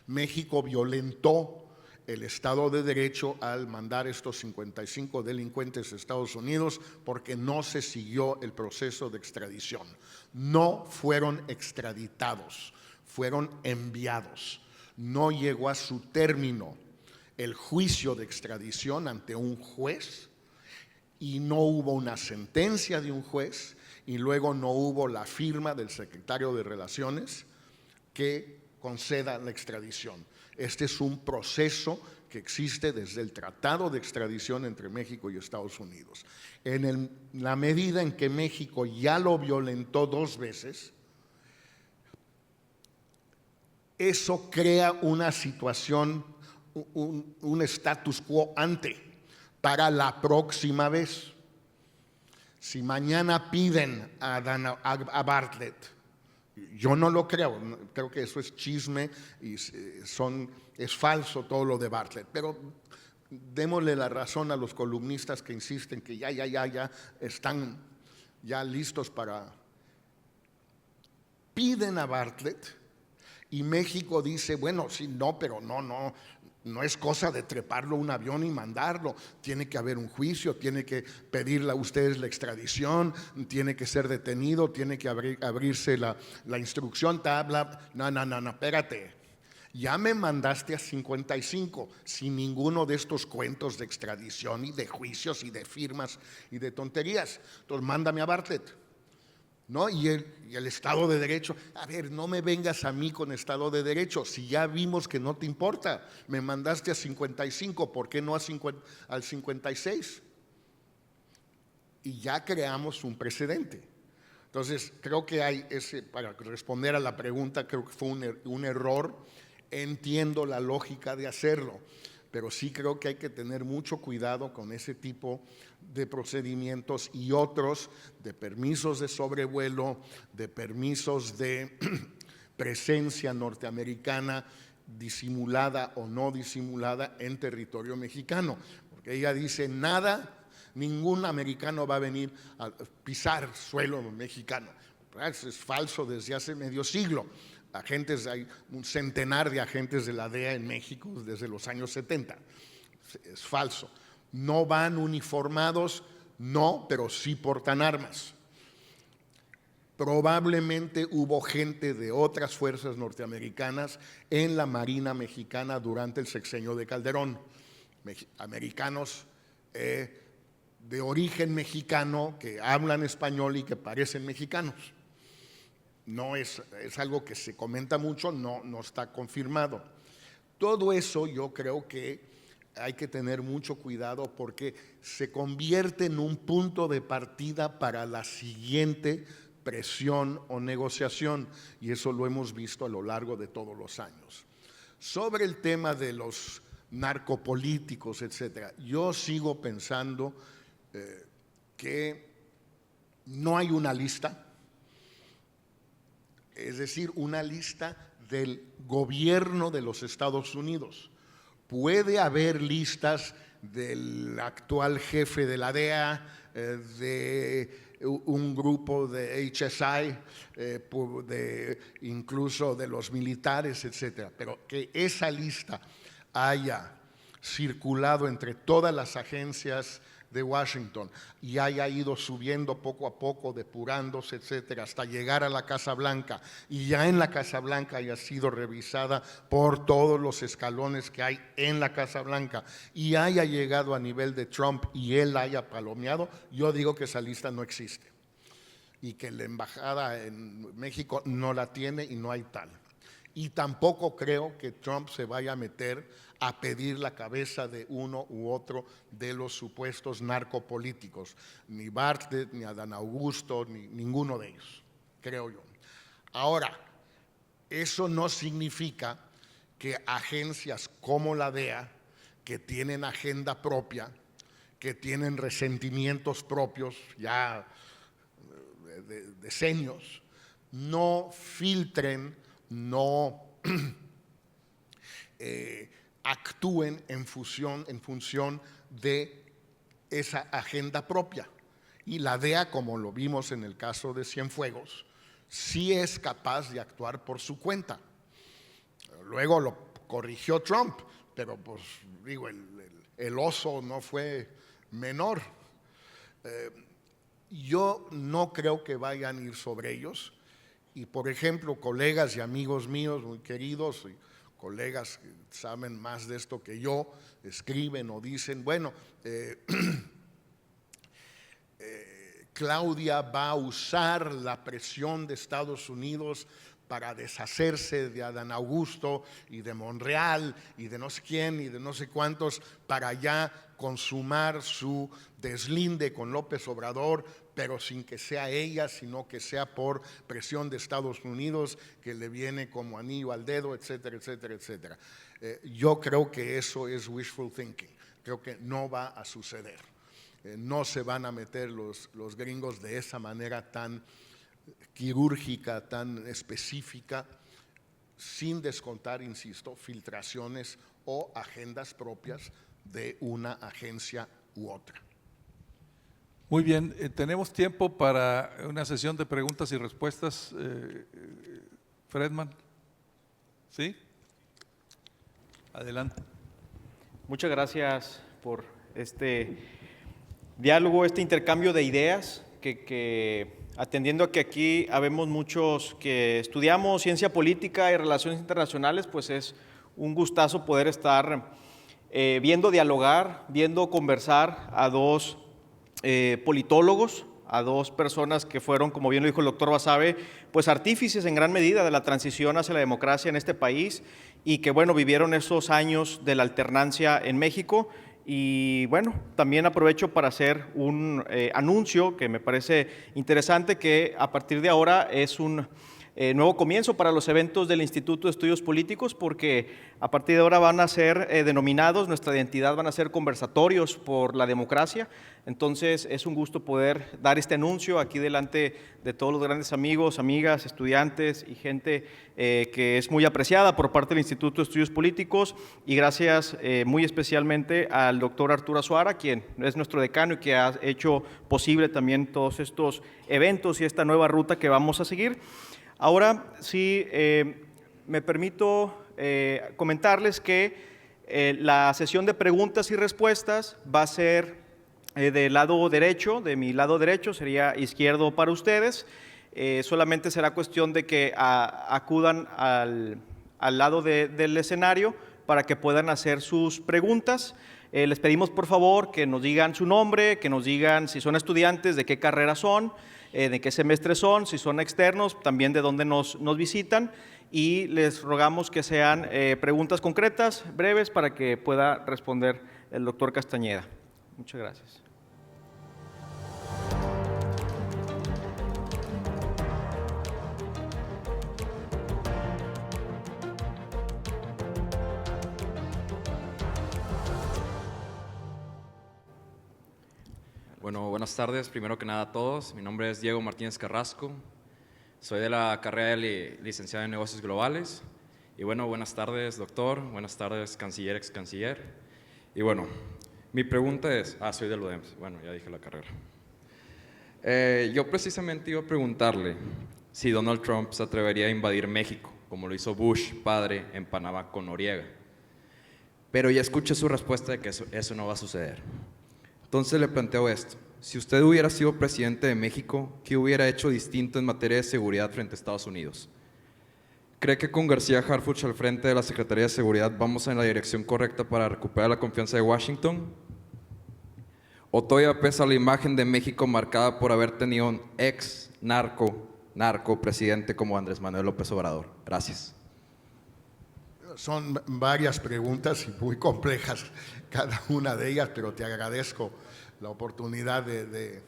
México violentó el Estado de Derecho al mandar estos 55 delincuentes a Estados Unidos porque no se siguió el proceso de extradición. No fueron extraditados, fueron enviados. No llegó a su término el juicio de extradición ante un juez y no hubo una sentencia de un juez y luego no hubo la firma del secretario de Relaciones que conceda la extradición. Este es un proceso que existe desde el Tratado de Extradición entre México y Estados Unidos. En la medida en que México ya lo violentó 2 veces, eso crea una situación, un status quo ante para la próxima vez. Si mañana piden a Bartlett, yo no lo creo, creo que eso es chisme y es falso todo lo de Bartlett, pero démosle la razón a los columnistas que insisten que ya están ya listos para… Piden a Bartlett y México dice, bueno, sí, no, pero no, No es cosa de treparlo a un avión y mandarlo. Tiene que haber un juicio, tiene que pedirle a ustedes la extradición, tiene que ser detenido, tiene que abrirse la instrucción, tabla. No, espérate. Ya me mandaste a 55 sin ninguno de estos cuentos de extradición y de juicios y de firmas y de tonterías. Entonces mándame a Bartlett. ¿No? Y el Estado de Derecho, a ver, no me vengas a mí con Estado de Derecho, si ya vimos que no te importa, me mandaste a 55, ¿por qué no al 56? Y ya creamos un precedente. Entonces, creo que hay para responder a la pregunta, creo que fue un error, entiendo la lógica de hacerlo, pero sí creo que hay que tener mucho cuidado con ese tipo de procedimientos y otros de permisos de sobrevuelo, de permisos de presencia norteamericana disimulada o no disimulada en territorio mexicano. Porque ella dice ningún americano va a venir a pisar suelo mexicano. Eso es falso desde hace medio siglo. Hay un centenar de agentes de la DEA en México desde los años 70. Es falso. No van uniformados, no, pero sí portan armas. Probablemente hubo gente de otras fuerzas norteamericanas en la Marina Mexicana durante el sexenio de Calderón. Americanos de origen mexicano que hablan español y que parecen mexicanos. No es algo que se comenta mucho, no está confirmado. Todo eso yo creo que hay que tener mucho cuidado porque se convierte en un punto de partida para la siguiente presión o negociación, y eso lo hemos visto a lo largo de todos los años. Sobre el tema de los narcopolíticos, etcétera, yo sigo pensando que no hay una lista. Es decir, una lista del gobierno de los Estados Unidos. Puede haber listas del actual jefe de la DEA, de un grupo de HSI, incluso de los militares, etcétera. Pero que esa lista haya circulado entre todas las agencias de Washington y haya ido subiendo poco a poco, depurándose, etcétera, hasta llegar a la Casa Blanca, y ya en la Casa Blanca haya sido revisada por todos los escalones que hay en la Casa Blanca y haya llegado a nivel de Trump y él haya palomeado, yo digo que esa lista no existe y que la embajada en México no la tiene y no hay tal. Y tampoco creo que Trump se vaya a meter a pedir la cabeza de uno u otro de los supuestos narcopolíticos, ni Bartlett, ni Adán Augusto, ni ninguno de ellos, creo yo. Ahora, eso no significa que agencias como la DEA, que tienen agenda propia, que tienen resentimientos propios ya de decenios, no filtren, no actúen en función de esa agenda propia. Y la DEA, como lo vimos en el caso de Cienfuegos, sí es capaz de actuar por su cuenta. Luego lo corrigió Trump, pero pues digo, el oso no fue menor. Yo no creo que vayan a ir sobre ellos. Y por ejemplo, colegas y amigos míos muy queridos, y colegas que saben más de esto que yo, escriben o dicen, bueno, Claudia va a usar la presión de Estados Unidos para deshacerse de Adán Augusto y de Monreal y de no sé quién y de no sé cuántos para ya consumar su deslinde con López Obrador, pero sin que sea ella, sino que sea por presión de Estados Unidos, que le viene como anillo al dedo, etcétera, etcétera, etcétera. Yo creo que eso es wishful thinking, creo que no va a suceder. No se van a meter los gringos de esa manera tan quirúrgica, tan específica, sin descontar, insisto, filtraciones o agendas propias de una agencia u otra.
Muy bien, tenemos tiempo para una sesión de preguntas y respuestas. Fredman, ¿sí? Adelante.
Muchas gracias por este diálogo, este intercambio de ideas, que atendiendo a que aquí habemos muchos que estudiamos ciencia política y relaciones internacionales, pues es un gustazo poder estar viendo dialogar, viendo conversar a dos politólogos, a dos personas que fueron, como bien lo dijo el doctor Basabe, pues artífices en gran medida de la transición hacia la democracia en este país y que, bueno, vivieron esos años de la alternancia en México. Y bueno, también aprovecho para hacer un anuncio que me parece interesante, que a partir de ahora es un nuevo comienzo para los eventos del Instituto de Estudios Políticos, porque a partir de ahora van a ser denominados, nuestra identidad van a ser conversatorios por la democracia. Entonces es un gusto poder dar este anuncio aquí delante de todos los grandes amigos, amigas, estudiantes y gente que es muy apreciada por parte del Instituto de Estudios Políticos, y gracias muy especialmente al doctor Arturo Azuara, quien es nuestro decano y que ha hecho posible también todos estos eventos y esta nueva ruta que vamos a seguir. Ahora sí, me permito comentarles que la sesión de preguntas y respuestas va a ser del lado derecho, de mi lado derecho, sería izquierdo para ustedes. Solamente será cuestión de que acudan al lado del escenario para que puedan hacer sus preguntas. Les pedimos por favor que nos digan su nombre, que nos digan si son estudiantes, de qué carrera son, de qué semestre son, si son externos, también de dónde nos visitan, y les rogamos que sean preguntas concretas, breves, para que pueda responder el doctor Castañeda. Muchas gracias.
Bueno, buenas tardes, primero que nada a todos. Mi nombre es Diego Martínez Carrasco, soy de la carrera de licenciado en Negocios Globales. Y bueno, buenas tardes, doctor, buenas tardes, canciller, ex canciller. Y bueno, mi pregunta es, soy del UDEM, bueno, ya dije la carrera. Yo precisamente iba a preguntarle si Donald Trump se atrevería a invadir México, como lo hizo Bush, padre, en Panamá con Noriega. Pero ya escuché su respuesta de que eso no va a suceder. Entonces le planteo esto: si usted hubiera sido presidente de México, ¿qué hubiera hecho distinto en materia de seguridad frente a Estados Unidos? ¿Cree que con García Harfuch al frente de la Secretaría de Seguridad vamos en la dirección correcta para recuperar la confianza de Washington? ¿O todavía pesa la imagen de México marcada por haber tenido un ex narco presidente como Andrés Manuel López Obrador? Gracias.
Son varias preguntas y muy complejas cada una de ellas, pero te agradezco la oportunidad de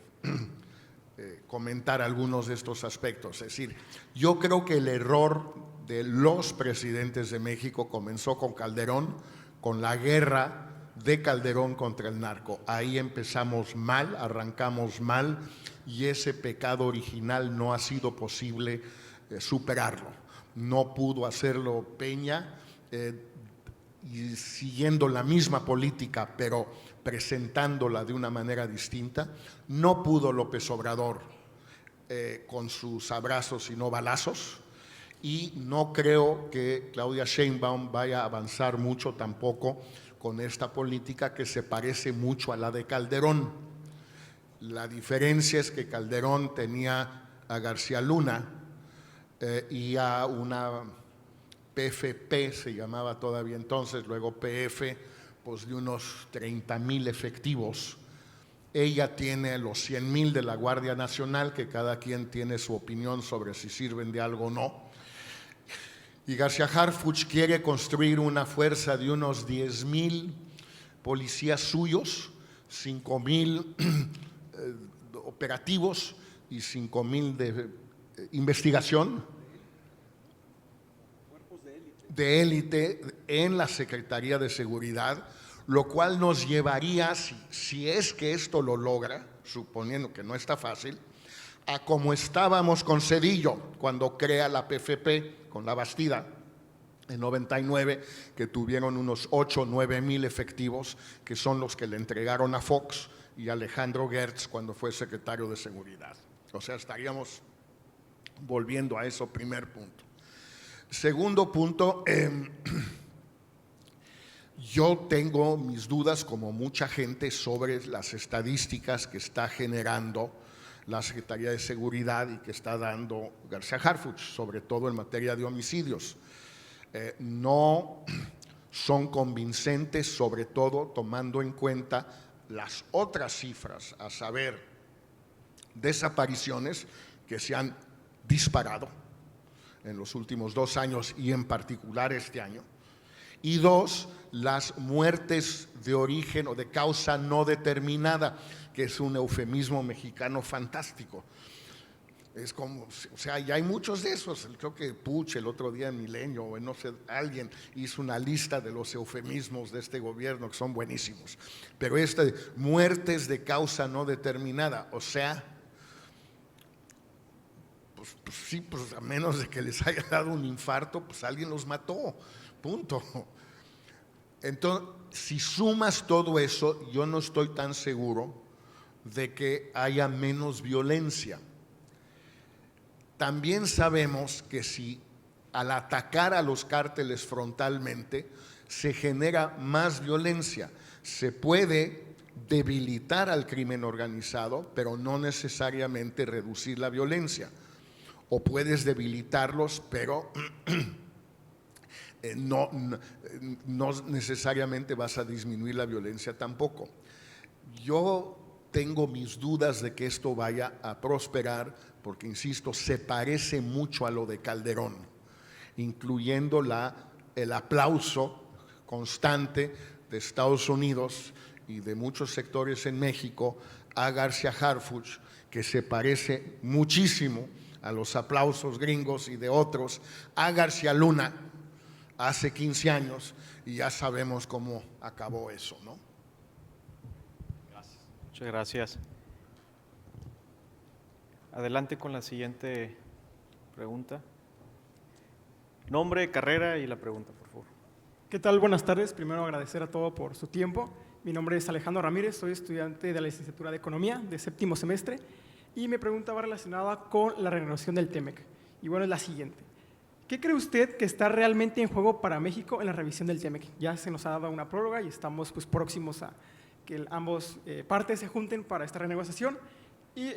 comentar algunos de estos aspectos. Es decir, yo creo que el error de los presidentes de México comenzó con Calderón, con la guerra de Calderón contra el narco. Ahí empezamos mal, arrancamos mal, y ese pecado original no ha sido posible superarlo. No pudo hacerlo Peña, y siguiendo la misma política, pero presentándola de una manera distinta. No pudo López Obrador con sus abrazos y no balazos, y no creo que Claudia Sheinbaum vaya a avanzar mucho tampoco con esta política, que se parece mucho a la de Calderón. La diferencia es que Calderón tenía a García Luna y a una PFP, se llamaba todavía entonces, luego PF, pues de unos 30,000 efectivos. Ella tiene los 100,000 de la Guardia Nacional, que cada quien tiene su opinión sobre si sirven de algo o no. Y García Harfuch quiere construir una fuerza de unos 10,000 policías suyos, 5,000 operativos y 5,000 de investigación, de élite en la Secretaría de Seguridad, lo cual nos llevaría, si es que esto lo logra, suponiendo que no está fácil, a como estábamos con Zedillo cuando crea la PFP con la Bastida en 99, que tuvieron unos 8 o 9 mil efectivos, que son los que le entregaron a Fox y a Alejandro Gertz cuando fue secretario de Seguridad. O sea, estaríamos volviendo a eso, primer punto. Segundo punto, Yo tengo mis dudas, como mucha gente, sobre las estadísticas que está generando la Secretaría de Seguridad y que está dando García Harfuch, sobre todo en materia de homicidios. No son convincentes, sobre todo tomando en cuenta las otras cifras, a saber, desapariciones que se han disparado en los últimos 2 años y en particular este año. Y 2, las muertes de origen o de causa no determinada, que es un eufemismo mexicano fantástico. Es como, o sea, ya hay muchos de esos. Creo que Puch el otro día en Milenio, o no sé, alguien hizo una lista de los eufemismos de este gobierno que son buenísimos. Pero muertes de causa no determinada, o sea, pues sí, pues a menos de que les haya dado un infarto, pues alguien los mató, punto. Entonces, si sumas todo eso, yo no estoy tan seguro de que haya menos violencia. También sabemos que si al atacar a los cárteles frontalmente se genera más violencia, se puede debilitar al crimen organizado, pero no necesariamente reducir la violencia. O puedes debilitarlos, pero no necesariamente vas a disminuir la violencia tampoco. Yo tengo mis dudas de que esto vaya a prosperar porque, insisto, se parece mucho a lo de Calderón, incluyendo el aplauso constante de Estados Unidos y de muchos sectores en México a García Harfuch, que se parece muchísimo a los aplausos gringos y de otros a García Luna hace 15 años, y ya sabemos cómo acabó eso, ¿no?
Gracias. Muchas gracias. Adelante con la siguiente pregunta. Nombre, carrera y la pregunta, por favor.
¿Qué tal? Buenas tardes. Primero agradecer a todos por su tiempo. Mi nombre es Alejandro Ramírez, soy estudiante de la licenciatura de Economía de 7º semestre y mi pregunta va relacionada con la renovación del TEMEC. Y bueno, es la siguiente. ¿Qué cree usted que está realmente en juego para México en la revisión del TEMEC? Ya se nos ha dado una prórroga y estamos próximos a que ambos partes se junten para esta renegociación. ¿Y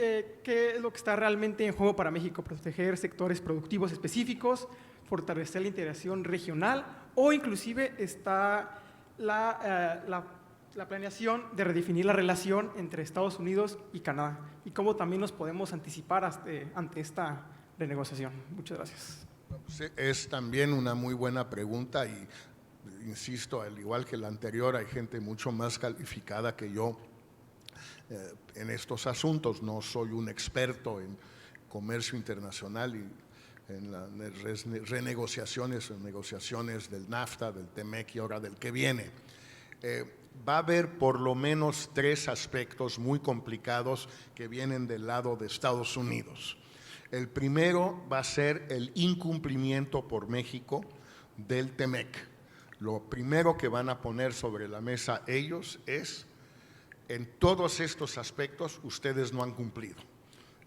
qué es lo que está realmente en juego para México? ¿Proteger sectores productivos específicos? ¿Fortalecer la integración regional? ¿O inclusive está la planeación de redefinir la relación entre Estados Unidos y Canadá? ¿Y cómo también nos podemos anticipar ante esta renegociación? Muchas gracias.
Es también una muy buena pregunta y, insisto, al igual que la anterior, hay gente mucho más calificada que yo en estos asuntos. No soy un experto en comercio internacional y en las renegociaciones o negociaciones del NAFTA, del TEMEC y ahora del que viene. Va a haber por lo menos 3 aspectos muy complicados que vienen del lado de Estados Unidos. El primero va a ser el incumplimiento por México del TEMEC. Lo primero que van a poner sobre la mesa ellos es: en todos estos aspectos ustedes no han cumplido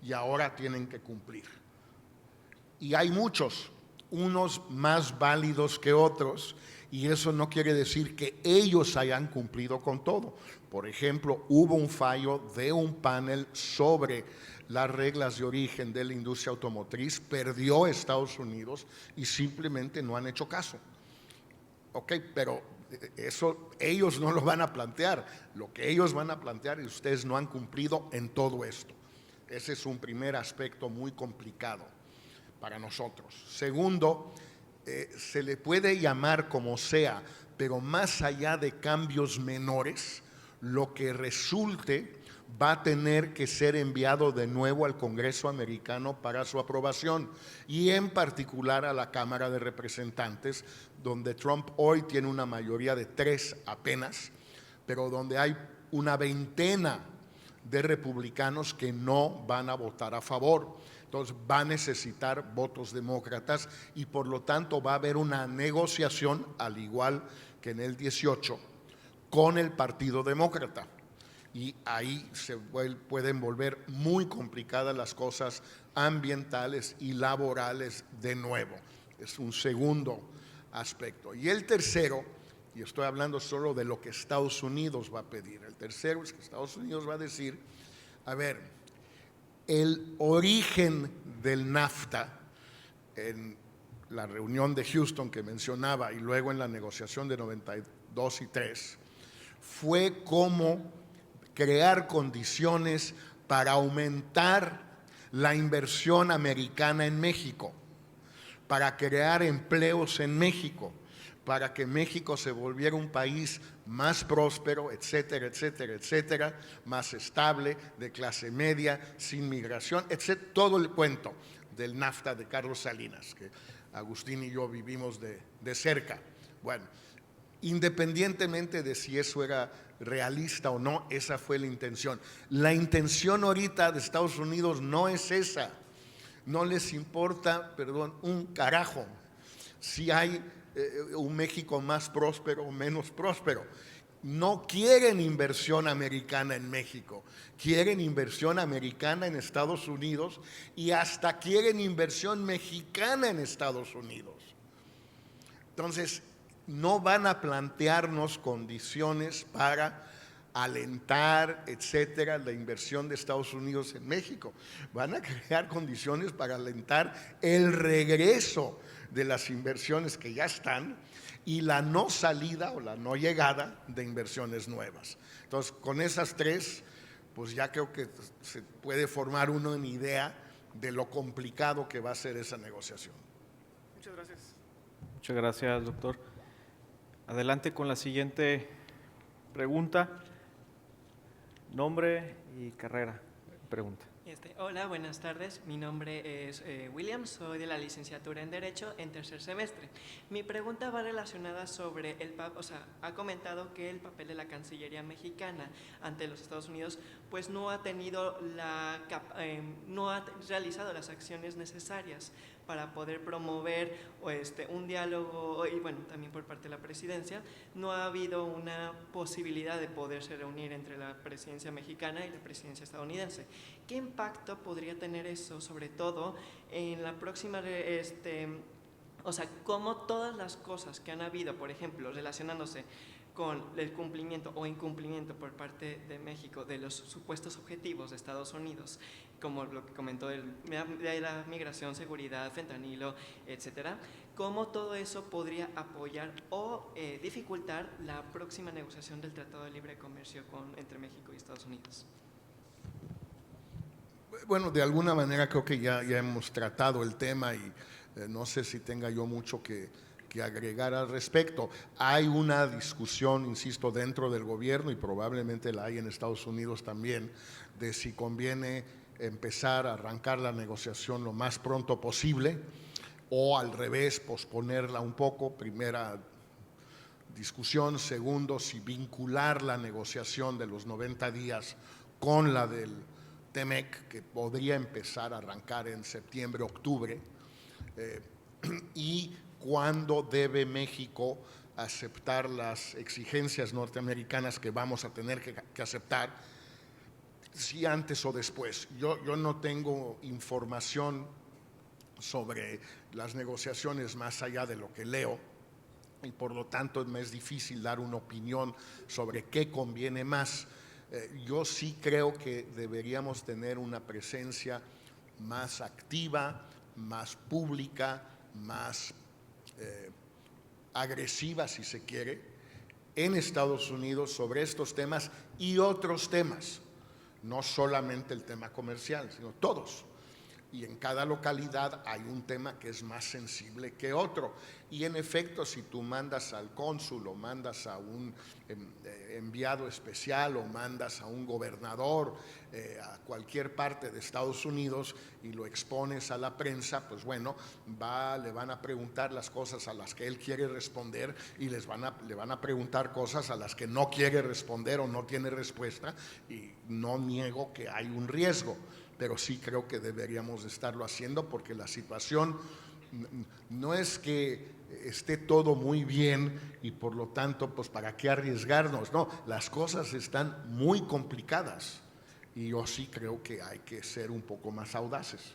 y ahora tienen que cumplir. Y hay muchos, unos más válidos que otros, y eso no quiere decir que ellos hayan cumplido con todo. Por ejemplo, hubo un fallo de un panel sobre las reglas de origen de la industria automotriz, perdió Estados Unidos y simplemente no han hecho caso. Ok, pero eso ellos no lo van a plantear. Lo que ellos van a plantear es: ustedes no han cumplido en todo esto. Ese es un primer aspecto muy complicado para nosotros. Segundo, se le puede llamar como sea, pero más allá de cambios menores, lo que resulte va a tener que ser enviado de nuevo al Congreso americano para su aprobación, y en particular a la Cámara de Representantes, donde Trump hoy tiene una mayoría de 3 apenas, pero donde hay una veintena de republicanos que no van a votar a favor. Entonces va a necesitar votos demócratas y por lo tanto va a haber una negociación, al igual que en el 18, con el Partido Demócrata. Y ahí se pueden volver muy complicadas las cosas ambientales y laborales de nuevo. Es un segundo aspecto. Y el tercero y estoy hablando solo de lo que Estados Unidos va a pedir. El tercero es que Estados Unidos va a decir, a ver, el origen del NAFTA en la reunión de Houston que mencionaba y luego en la negociación de 92 y 3 fue como crear condiciones para aumentar la inversión americana en México, para crear empleos en México, para que México se volviera un país más próspero, etcétera, etcétera, etcétera, más estable, de clase media, sin migración, etcétera, todo el cuento del NAFTA de Carlos Salinas, que Agustín y yo vivimos de cerca. Bueno, independientemente de si eso era realista o no, esa fue la intención. La intención ahorita de Estados Unidos no es esa. No les importa, perdón, un carajo si hay un México más próspero o menos próspero. No quieren inversión americana en México, quieren inversión americana en Estados Unidos y hasta quieren inversión mexicana en Estados Unidos. Entonces, no van a plantearnos condiciones para alentar, etcétera, la inversión de Estados Unidos en México. Van a crear condiciones para alentar el regreso de las inversiones que ya están y la no salida o la no llegada de inversiones nuevas. Entonces, con esas tres, pues ya creo que se puede formar uno una idea de lo complicado que va a ser esa negociación.
Muchas gracias.
Muchas gracias, doctor. Adelante con la siguiente pregunta. Nombre y carrera. Pregunta.
Hola, buenas tardes. Mi nombre es William, soy de la licenciatura en Derecho en tercer semestre. Mi pregunta va relacionada sobre ha comentado que el papel de la Cancillería mexicana ante los Estados Unidos pues no ha tenido no ha realizado las acciones necesarias para poder promover un diálogo y bueno, también por parte de la presidencia, no ha habido una posibilidad de poderse reunir entre la presidencia mexicana y la presidencia estadounidense. ¿Qué impacto podría tener eso, sobre todo en la próxima, cómo todas las cosas que han habido, por ejemplo, relacionándose con el cumplimiento o incumplimiento por parte de México de los supuestos objetivos de Estados Unidos, como lo que comentó de la migración, seguridad, fentanilo, etcétera, cómo todo eso podría apoyar o dificultar la próxima negociación del Tratado de Libre Comercio entre México y Estados Unidos?
Bueno, de alguna manera creo que ya hemos tratado el tema y no sé si tenga yo mucho que agregar al respecto. Hay una discusión, insisto, dentro del gobierno y probablemente la hay en Estados Unidos también, de si conviene empezar a arrancar la negociación lo más pronto posible o al revés, posponerla un poco. Primera discusión. Segundo, si vincular la negociación de los 90 días con la del TEMEC, que podría empezar a arrancar en septiembre, octubre, y cuándo debe México aceptar las exigencias norteamericanas que vamos a tener que aceptar, si antes o después. Yo no tengo información sobre las negociaciones más allá de lo que leo y por lo tanto me es difícil dar una opinión sobre qué conviene más. Yo sí creo que deberíamos tener una presencia más activa, más pública, más agresiva, si se quiere, en Estados Unidos sobre estos temas y otros temas, no solamente el tema comercial, sino todos. Y en cada localidad hay un tema que es más sensible que otro. Y en efecto, si tú mandas al cónsul o mandas a un enviado especial o mandas a un gobernador a cualquier parte de Estados Unidos y lo expones a la prensa, pues bueno, le van a preguntar las cosas a las que él quiere responder y le van a preguntar cosas a las que no quiere responder o no tiene respuesta, y no niego que hay un riesgo, pero sí creo que deberíamos estarlo haciendo porque la situación no es que esté todo muy bien y por lo tanto, pues ¿para qué arriesgarnos? No, las cosas están muy complicadas y yo sí creo que hay que ser un poco más audaces.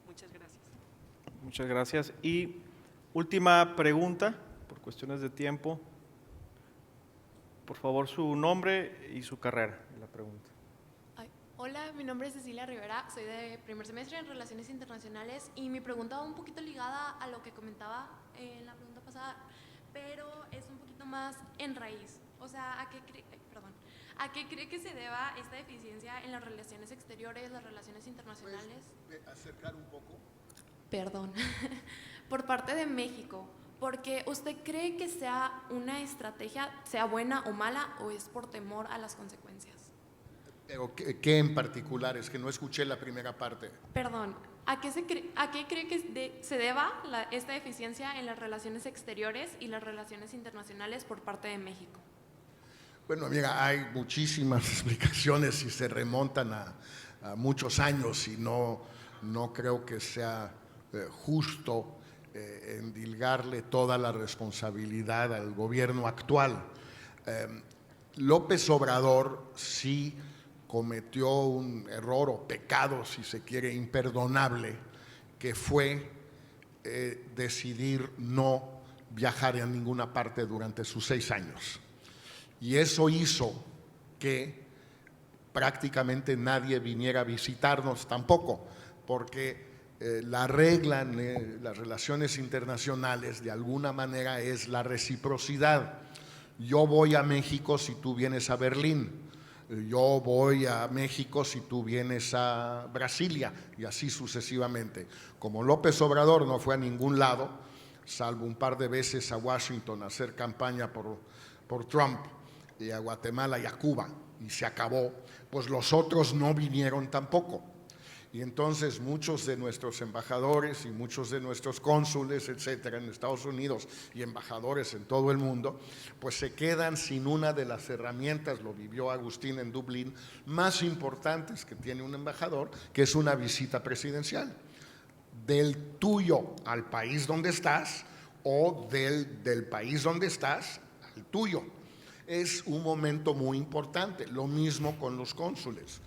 Muchas gracias.
Muchas gracias. Y última pregunta, por cuestiones de tiempo. Por favor, su nombre y su carrera. La pregunta.
Hola, mi nombre es Cecilia Rivera, soy de primer semestre en Relaciones Internacionales y mi pregunta va un poquito ligada a lo que comentaba en la pregunta pasada, pero es un poquito más en raíz. O sea, ¿a qué cree que se deba esta deficiencia en las relaciones exteriores, las relaciones internacionales?
¿Puedes acercar un poco?
Perdón, por parte de México, porque ¿usted cree que sea una estrategia, sea buena o mala, o es por temor a las consecuencias?
Pero ¿qué en particular? Es que no escuché la primera parte.
Perdón, ¿a qué cree que se deba esta deficiencia en las relaciones exteriores y las relaciones internacionales por parte de México?
Bueno, mira, hay muchísimas explicaciones y se remontan a muchos años y no creo que sea justo endilgarle toda la responsabilidad al gobierno actual. López Obrador sí cometió un error o pecado, si se quiere, imperdonable, que fue decidir no viajar a ninguna parte durante sus 6 años. Y eso hizo que prácticamente nadie viniera a visitarnos tampoco, porque la regla en las relaciones internacionales de alguna manera es la reciprocidad. Yo voy a México si tú vienes a Berlín. Yo voy a México si tú vienes a Brasilia, y así sucesivamente. Como López Obrador no fue a ningún lado, salvo un par de veces a Washington a hacer campaña por Trump, y a Guatemala y a Cuba, y se acabó, pues los otros no vinieron tampoco. Y entonces muchos de nuestros embajadores y muchos de nuestros cónsules, etcétera, en Estados Unidos y embajadores en todo el mundo, pues se quedan sin una de las herramientas, lo vivió Agustín en Dublín, más importantes que tiene un embajador, que es una visita presidencial. Del tuyo al país donde estás o del país donde estás al tuyo. Es un momento muy importante, lo mismo con los cónsules.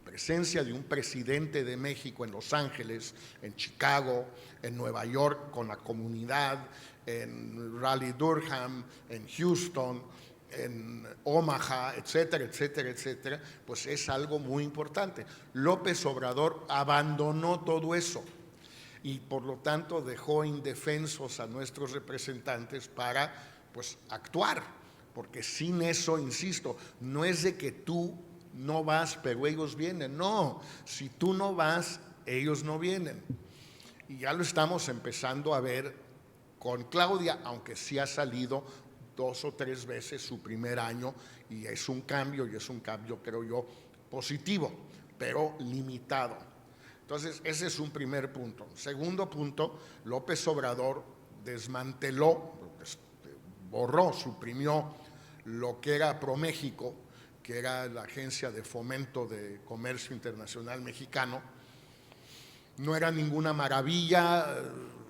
Presencia de un presidente de México en Los Ángeles, en Chicago, en Nueva York con la comunidad, en Raleigh-Durham, en Houston, en Omaha, etcétera, etcétera, etcétera, pues es algo muy importante. López Obrador abandonó todo eso y por lo tanto dejó indefensos a nuestros representantes para pues actuar, porque sin eso, insisto, no es de que tú no vas, pero ellos vienen. No, si tú no vas, ellos no vienen. Y ya lo estamos empezando a ver con Claudia, aunque sí ha salido 2 o 3 veces su primer año, y es un cambio, creo yo, positivo, pero limitado. Entonces, ese es un primer punto. Segundo punto, López Obrador desmanteló, borró, suprimió lo que era ProMéxico, que era la Agencia de Fomento de Comercio Internacional Mexicano. No era ninguna maravilla,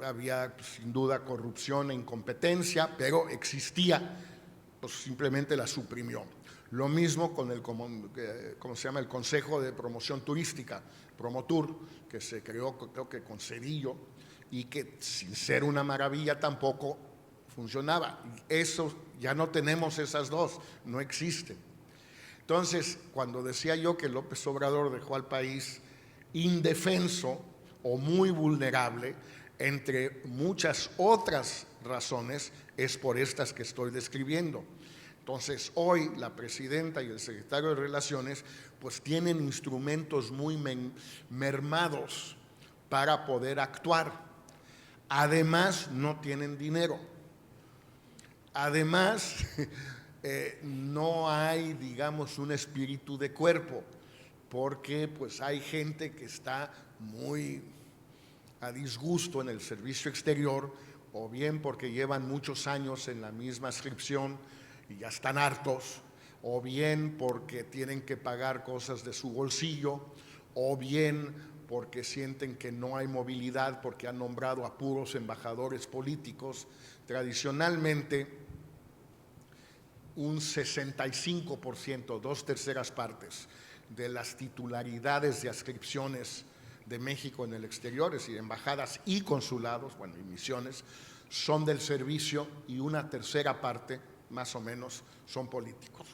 había sin duda corrupción e incompetencia, pero existía, pues simplemente la suprimió. Lo mismo con el Consejo de Promoción Turística, Promotur, que se creó creo que con Cedillo y que sin ser una maravilla tampoco funcionaba. Eso, ya no tenemos esas dos, no existen. Entonces, cuando decía yo que López Obrador dejó al país indefenso o muy vulnerable, entre muchas otras razones, es por estas que estoy describiendo. Entonces, hoy la presidenta y el secretario de Relaciones pues tienen instrumentos muy mermados para poder actuar. Además, no tienen dinero. Además, no hay, digamos, un espíritu de cuerpo, porque pues hay gente que está muy a disgusto en el servicio exterior, o bien porque llevan muchos años en la misma adscripción y ya están hartos, o bien porque tienen que pagar cosas de su bolsillo, o bien porque sienten que no hay movilidad porque han nombrado a puros embajadores políticos. Tradicionalmente, un 65%, 2/3 partes de las titularidades de adscripciones de México en el exterior, es decir, embajadas y consulados, bueno, y misiones, son del servicio, y 1/3 parte más o menos son políticos,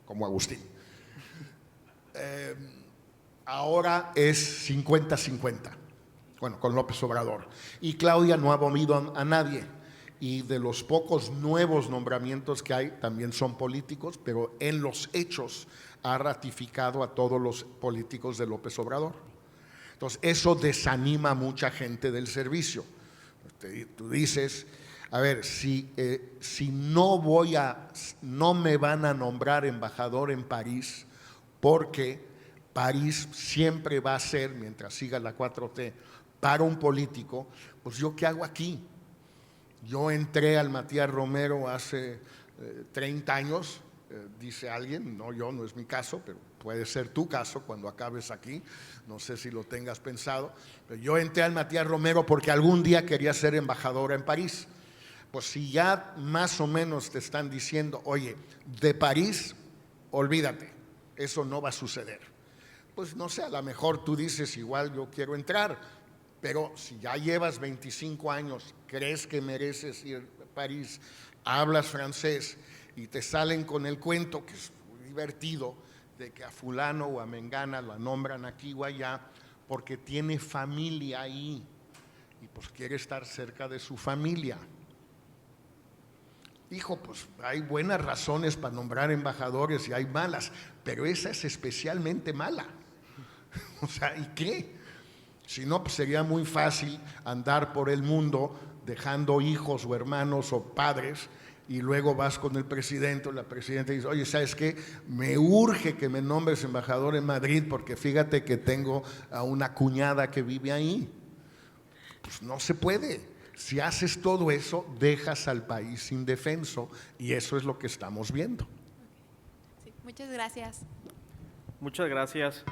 como Agustín. Ahora es 50-50, bueno, con López Obrador. Y Claudia no ha movido a nadie. Y de los pocos nuevos nombramientos que hay, también son políticos, pero en los hechos ha ratificado a todos los políticos de López Obrador. Entonces, eso desanima a mucha gente del servicio. Tú dices, a ver, si no me van a nombrar embajador en París, porque París siempre va a ser, mientras siga la 4T, para un político, pues ¿yo qué hago aquí? Yo entré al Matías Romero hace 30 años, dice alguien, no yo, no es mi caso, pero puede ser tu caso cuando acabes aquí, no sé si lo tengas pensado, pero yo entré al Matías Romero porque algún día quería ser embajadora en París. Pues si ya más o menos te están diciendo, oye, de París, olvídate, eso no va a suceder. Pues no sé, a lo mejor tú dices, igual yo quiero entrar, pero si ya llevas 25 años, crees que mereces ir a París, hablas francés y te salen con el cuento, que es muy divertido, de que a fulano o a mengana la nombran aquí o allá porque tiene familia ahí y pues quiere estar cerca de su familia. Hijo, pues hay buenas razones para nombrar embajadores y hay malas, pero esa es especialmente mala. O sea, ¿y qué? Si no, pues sería muy fácil andar por el mundo dejando hijos o hermanos o padres y luego vas con el presidente o la presidenta y dices, oye, ¿sabes qué? Me urge que me nombres embajador en Madrid porque fíjate que tengo a una cuñada que vive ahí. Pues no se puede. Si haces todo eso, dejas al país indefenso y eso es lo que estamos viendo.
Sí, muchas gracias.
Muchas gracias.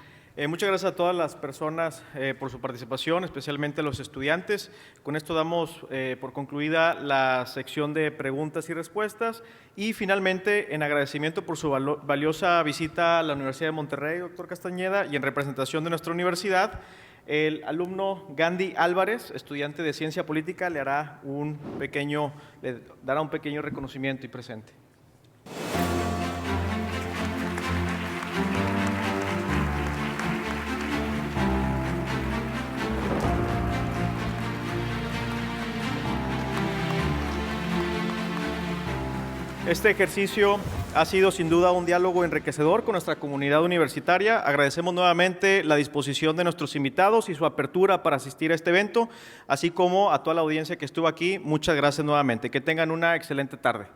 Muchas gracias a todas las personas por su participación, especialmente a los estudiantes. Con esto damos por concluida la sección de preguntas y respuestas. Y finalmente, en agradecimiento por su valiosa visita a la Universidad de Monterrey, doctor Castañeda, y en representación de nuestra universidad, el alumno Gandhi Álvarez, estudiante de Ciencia Política, le dará un pequeño reconocimiento y presente. Este ejercicio ha sido sin duda un diálogo enriquecedor con nuestra comunidad universitaria. Agradecemos nuevamente la disposición de nuestros invitados y su apertura para asistir a este evento, así como a toda la audiencia que estuvo aquí. Muchas gracias nuevamente. Que tengan una excelente tarde.